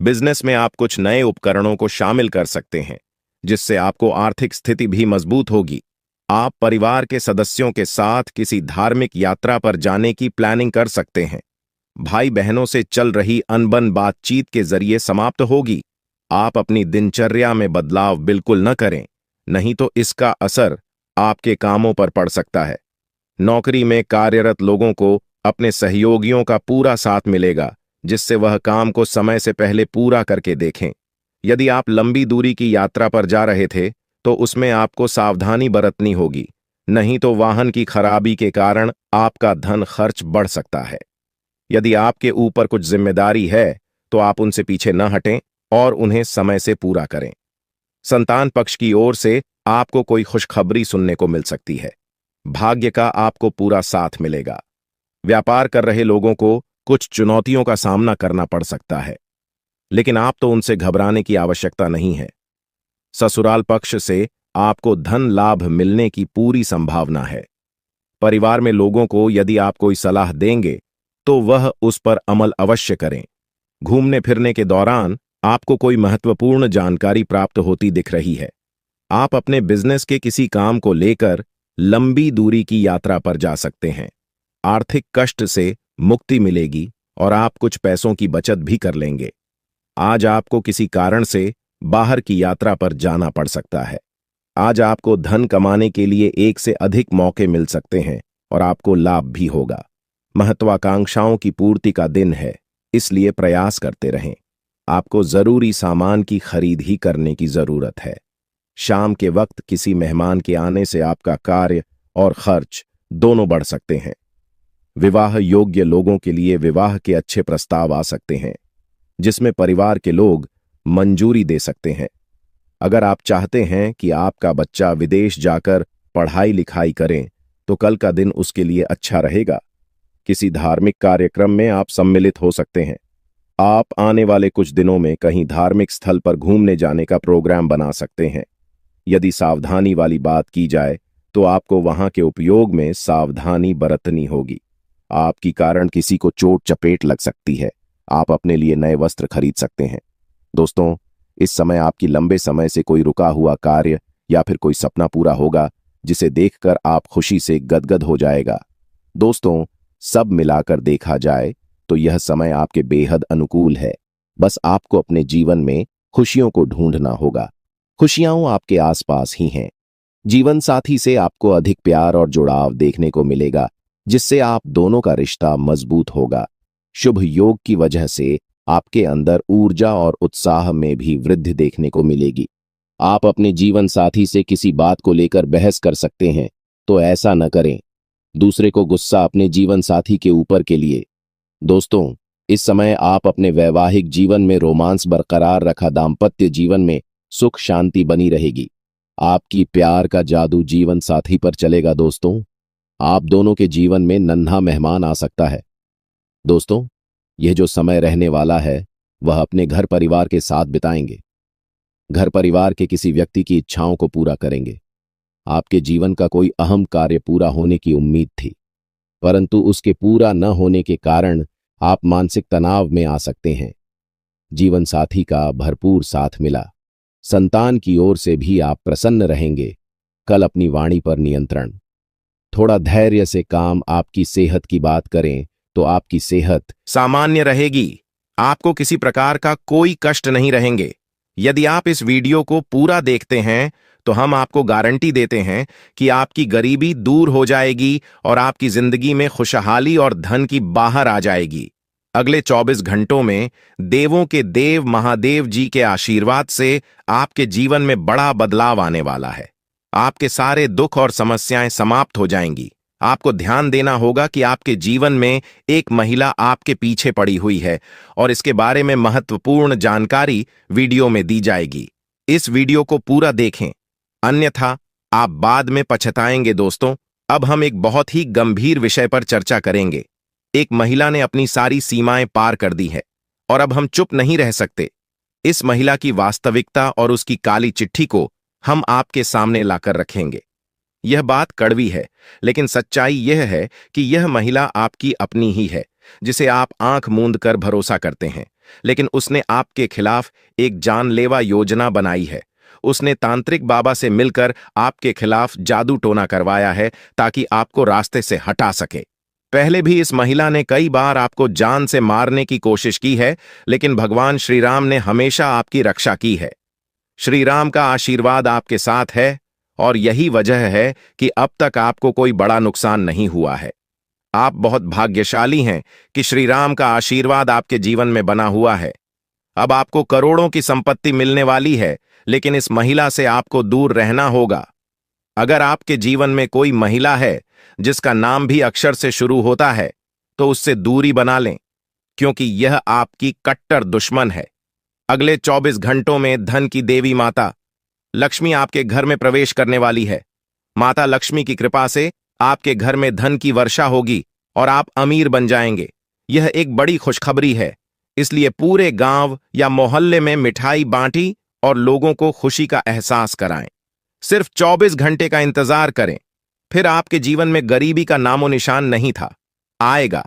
बिजनेस में आप कुछ नए उपकरणों को शामिल कर सकते हैं, जिससे आपको आर्थिक स्थिति भी मजबूत होगी। आप परिवार के सदस्यों के साथ किसी धार्मिक यात्रा पर जाने की प्लानिंग कर सकते हैं। भाई बहनों से चल रही अनबन बातचीत के जरिए समाप्त होगी। आप अपनी दिनचर्या में बदलाव बिल्कुल न करें, नहीं तो इसका असर आपके कामों पर पड़ सकता है। नौकरी में कार्यरत लोगों को अपने सहयोगियों का पूरा साथ मिलेगा, जिससे वह काम को समय से पहले पूरा करके देखें। यदि आप लंबी दूरी की यात्रा पर जा रहे थे तो उसमें आपको सावधानी बरतनी होगी, नहीं तो वाहन की खराबी के कारण आपका धन खर्च बढ़ सकता है। यदि आपके ऊपर कुछ जिम्मेदारी है तो आप उनसे पीछे न हटें और उन्हें समय से पूरा करें। संतान पक्ष की ओर से आपको कोई खुशखबरी सुनने को मिल सकती है। भाग्य का आपको पूरा साथ मिलेगा। व्यापार कर रहे लोगों को कुछ चुनौतियों का सामना करना पड़ सकता है, लेकिन आप तो उनसे घबराने की आवश्यकता नहीं है। ससुराल पक्ष से आपको धन लाभ मिलने की पूरी संभावना है। परिवार में लोगों को यदि आप कोई सलाह देंगे तो वह उस पर अमल अवश्य करें। घूमने फिरने के दौरान आपको कोई महत्वपूर्ण जानकारी प्राप्त होती दिख रही है। आप अपने बिजनेस के किसी काम को लेकर लंबी दूरी की यात्रा पर जा सकते हैं। आर्थिक कष्ट से मुक्ति मिलेगी और आप कुछ पैसों की बचत भी कर लेंगे। आज आपको किसी कारण से बाहर की यात्रा पर जाना पड़ सकता है। आज आपको धन कमाने के लिए एक से अधिक मौके मिल सकते हैं और आपको लाभ भी होगा। महत्वाकांक्षाओं की पूर्ति का दिन है, इसलिए प्रयास करते रहें। आपको जरूरी सामान की खरीद ही करने की जरूरत है। शाम के वक्त किसी मेहमान के आने से आपका कार्य और खर्च दोनों बढ़ सकते हैं। विवाह योग्य लोगों के लिए विवाह के अच्छे प्रस्ताव आ सकते हैं, जिसमें परिवार के लोग मंजूरी दे सकते हैं। अगर आप चाहते हैं कि आपका बच्चा विदेश जाकर पढ़ाई लिखाई करे तो कल का दिन उसके लिए अच्छा रहेगा। किसी धार्मिक कार्यक्रम में आप सम्मिलित हो सकते हैं। आप आने वाले कुछ दिनों में कहीं धार्मिक स्थल पर घूमने जाने का प्रोग्राम बना सकते हैं। यदि सावधानी वाली बात की जाए तो आपको वहां के उपयोग में सावधानी बरतनी होगी। आपकी कारण किसी को चोट चपेट लग सकती है। आप अपने लिए नए वस्त्र खरीद सकते हैं। दोस्तों, इस समय आपकी लंबे समय से कोई रुका हुआ कार्य या फिर कोई सपना पूरा होगा, जिसे देखकर आप खुशी से गदगद हो जाएगा। दोस्तों, सब मिलाकर देखा जाए तो यह समय आपके बेहद अनुकूल है। बस आपको अपने जीवन में खुशियों को ढूंढना होगा। खुशियां आपके आसपास ही हैं। जीवन साथी से आपको अधिक प्यार और जुड़ाव देखने को मिलेगा, जिससे आप दोनों का रिश्ता मजबूत होगा। शुभ योग की वजह से आपके अंदर ऊर्जा और उत्साह में भी वृद्धि देखने को मिलेगी। आप अपने जीवन साथी से किसी बात को लेकर बहस कर सकते हैं तो ऐसा न करें। दूसरे को गुस्सा अपने जीवन साथी के ऊपर के लिए। दोस्तों, इस समय आप अपने वैवाहिक जीवन में रोमांस बरकरार रखा, दाम्पत्य जीवन में सुख शांति बनी रहेगी। आपकी प्यार का जादू जीवन साथी पर चलेगा। दोस्तों, आप दोनों के जीवन में नन्हा मेहमान आ सकता है। दोस्तों, यह जो समय रहने वाला है वह अपने घर परिवार के साथ बिताएंगे। घर परिवार के किसी व्यक्ति की इच्छाओं को पूरा करेंगे। आपके जीवन का कोई अहम कार्य पूरा होने की उम्मीद थी, परंतु उसके पूरा न होने के कारण आप मानसिक तनाव में आ सकते हैं। जीवन साथी का भरपूर साथ मिला। संतान की ओर से भी आप प्रसन्न रहेंगे। कल अपनी वाणी पर नियंत्रण, थोड़ा धैर्य से काम। आपकी सेहत की बात करें तो आपकी सेहत सामान्य रहेगी। आपको किसी प्रकार का कोई कष्ट नहीं रहेंगे। यदि आप इस वीडियो को पूरा देखते हैं तो हम आपको गारंटी देते हैं कि आपकी गरीबी दूर हो जाएगी और आपकी जिंदगी में खुशहाली और धन की बाहर आ जाएगी। अगले 24 घंटों में देवों के देव महादेव जी के आशीर्वाद से आपके जीवन में बड़ा बदलाव आने वाला है। आपके सारे दुख और समस्याएं समाप्त हो जाएंगी। आपको ध्यान देना होगा कि आपके जीवन में एक महिला आपके पीछे पड़ी हुई है और इसके बारे में महत्वपूर्ण जानकारी वीडियो में दी जाएगी। इस वीडियो को पूरा देखें, अन्यथा आप बाद में पछताएंगे। दोस्तों, अब हम एक बहुत ही गंभीर विषय पर चर्चा करेंगे। एक महिला ने अपनी सारी सीमाएं पार कर दी है और अब हम चुप नहीं रह सकते। इस महिला की वास्तविकता और उसकी काली चिट्ठी को हम आपके सामने लाकर रखेंगे। यह बात कड़वी है, लेकिन सच्चाई यह है कि यह महिला आपकी अपनी ही है, जिसे आप आंख मूंद कर भरोसा करते हैं। लेकिन उसने आपके खिलाफ एक जानलेवा योजना बनाई है। उसने तांत्रिक बाबा से मिलकर आपके खिलाफ जादू टोना करवाया है ताकि आपको रास्ते से हटा सके। पहले भी इस महिला ने कई बार आपको जान से मारने की कोशिश की है, लेकिन भगवान श्री राम ने हमेशा आपकी रक्षा की है। श्री राम का आशीर्वाद आपके साथ है और यही वजह है कि अब तक आपको कोई बड़ा नुकसान नहीं हुआ है। आप बहुत भाग्यशाली हैं कि श्री राम का आशीर्वाद आपके जीवन में बना हुआ है। अब आपको करोड़ों की संपत्ति मिलने वाली है, लेकिन इस महिला से आपको दूर रहना होगा। अगर आपके जीवन में कोई महिला है जिसका नाम भी अक्षर से शुरू होता है, तो उससे दूरी बना लें, क्योंकि यह आपकी कट्टर दुश्मन है। अगले 24 घंटों में धन की देवी माता लक्ष्मी आपके घर में प्रवेश करने वाली है। माता लक्ष्मी की कृपा से आपके घर में धन की वर्षा होगी और आप अमीर बन जाएंगे। यह एक बड़ी खुशखबरी है, इसलिए पूरे गांव या मोहल्ले में मिठाई बांटी और लोगों को खुशी का एहसास कराएं। सिर्फ 24 घंटे का इंतजार करें, फिर आपके जीवन में गरीबी का नामो निशान नहीं था, आएगा।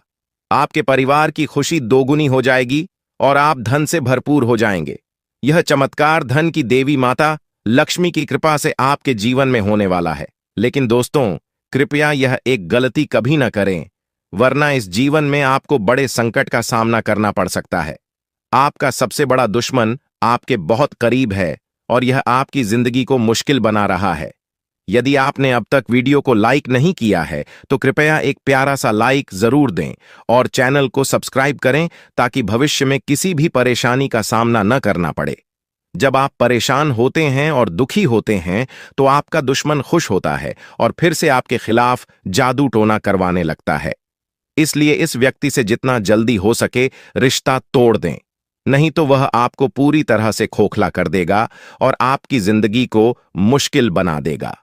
आपके परिवार की खुशी दोगुनी हो जाएगी और आप धन से भरपूर हो जाएंगे। यह चमत्कार धन की देवी माता लक्ष्मी की कृपा से आपके जीवन में होने वाला है। लेकिन दोस्तों, कृपया यह एक गलती कभी न करें, वरना इस जीवन में आपको बड़े संकट का सामना करना पड़ सकता है। आपका सबसे बड़ा दुश्मन आपके बहुत करीब है और यह आपकी जिंदगी को मुश्किल बना रहा है। यदि आपने अब तक वीडियो को लाइक नहीं किया है तो कृपया एक प्यारा सा लाइक जरूर दें और चैनल को सब्सक्राइब करें ताकि भविष्य में किसी भी परेशानी का सामना न करना पड़े। जब आप परेशान होते हैं और दुखी होते हैं तो आपका दुश्मन खुश होता है और फिर से आपके खिलाफ जादू टोना करवाने लगता है। इसलिए इस व्यक्ति से जितना जल्दी हो सके रिश्ता तोड़ दें, नहीं तो वह आपको पूरी तरह से खोखला कर देगा और आपकी जिंदगी को मुश्किल बना देगा।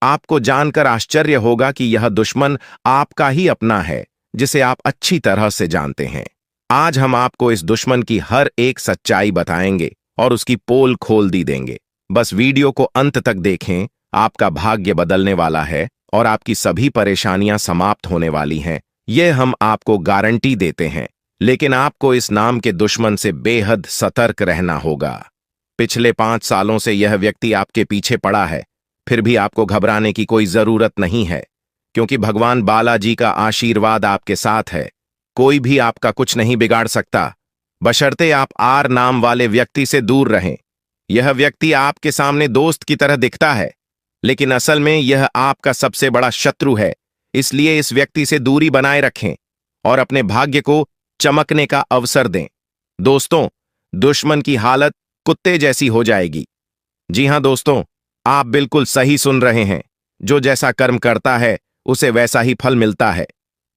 आपको जानकर आश्चर्य होगा कि यह दुश्मन आपका ही अपना है, जिसे आप अच्छी तरह से जानते हैं। आज हम आपको इस दुश्मन की हर एक सच्चाई बताएंगे और उसकी पोल खोल दी देंगे। बस वीडियो को अंत तक देखें, आपका भाग्य बदलने वाला है और आपकी सभी परेशानियां समाप्त होने वाली हैं। यह हम आपको गारंटी देते हैं, लेकिन आपको इस नाम के दुश्मन से बेहद सतर्क रहना होगा। पिछले 5 सालों से यह व्यक्ति आपके पीछे पड़ा है, फिर भी आपको घबराने की कोई जरूरत नहीं है, क्योंकि भगवान बालाजी का आशीर्वाद आपके साथ है। कोई भी आपका कुछ नहीं बिगाड़ सकता, बशर्ते आप आर नाम वाले व्यक्ति से दूर रहें। यह व्यक्ति आपके सामने दोस्त की तरह दिखता है, लेकिन असल में यह आपका सबसे बड़ा शत्रु है। इसलिए इस व्यक्ति से दूरी बनाए रखें और अपने भाग्य को चमकने का अवसर दें। दोस्तों, दुश्मन की हालत कुत्ते जैसी हो जाएगी। जी हां दोस्तों, आप बिल्कुल सही सुन रहे हैं। जो जैसा कर्म करता है उसे वैसा ही फल मिलता है।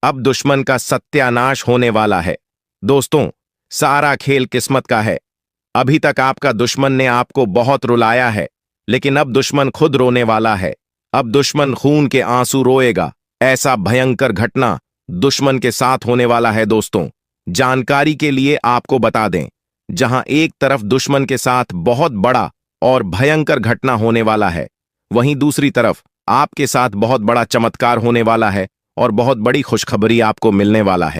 अब दुश्मन का सत्यानाश होने वाला है। दोस्तों, सारा खेल किस्मत का है। अभी तक आपका दुश्मन ने आपको बहुत रुलाया है, लेकिन अब दुश्मन खुद रोने वाला है। अब दुश्मन खून के आंसू रोएगा। ऐसा भयंकर घटना दुश्मन के साथ होने वाला है। दोस्तों, जानकारी के लिए आपको बता दें, जहां एक तरफ दुश्मन के साथ बहुत बड़ा और भयंकर घटना होने वाला है, वहीं दूसरी तरफ आपके साथ बहुत बड़ा चमत्कार होने वाला है और बहुत बड़ी खुशखबरी आपको मिलने वाला है।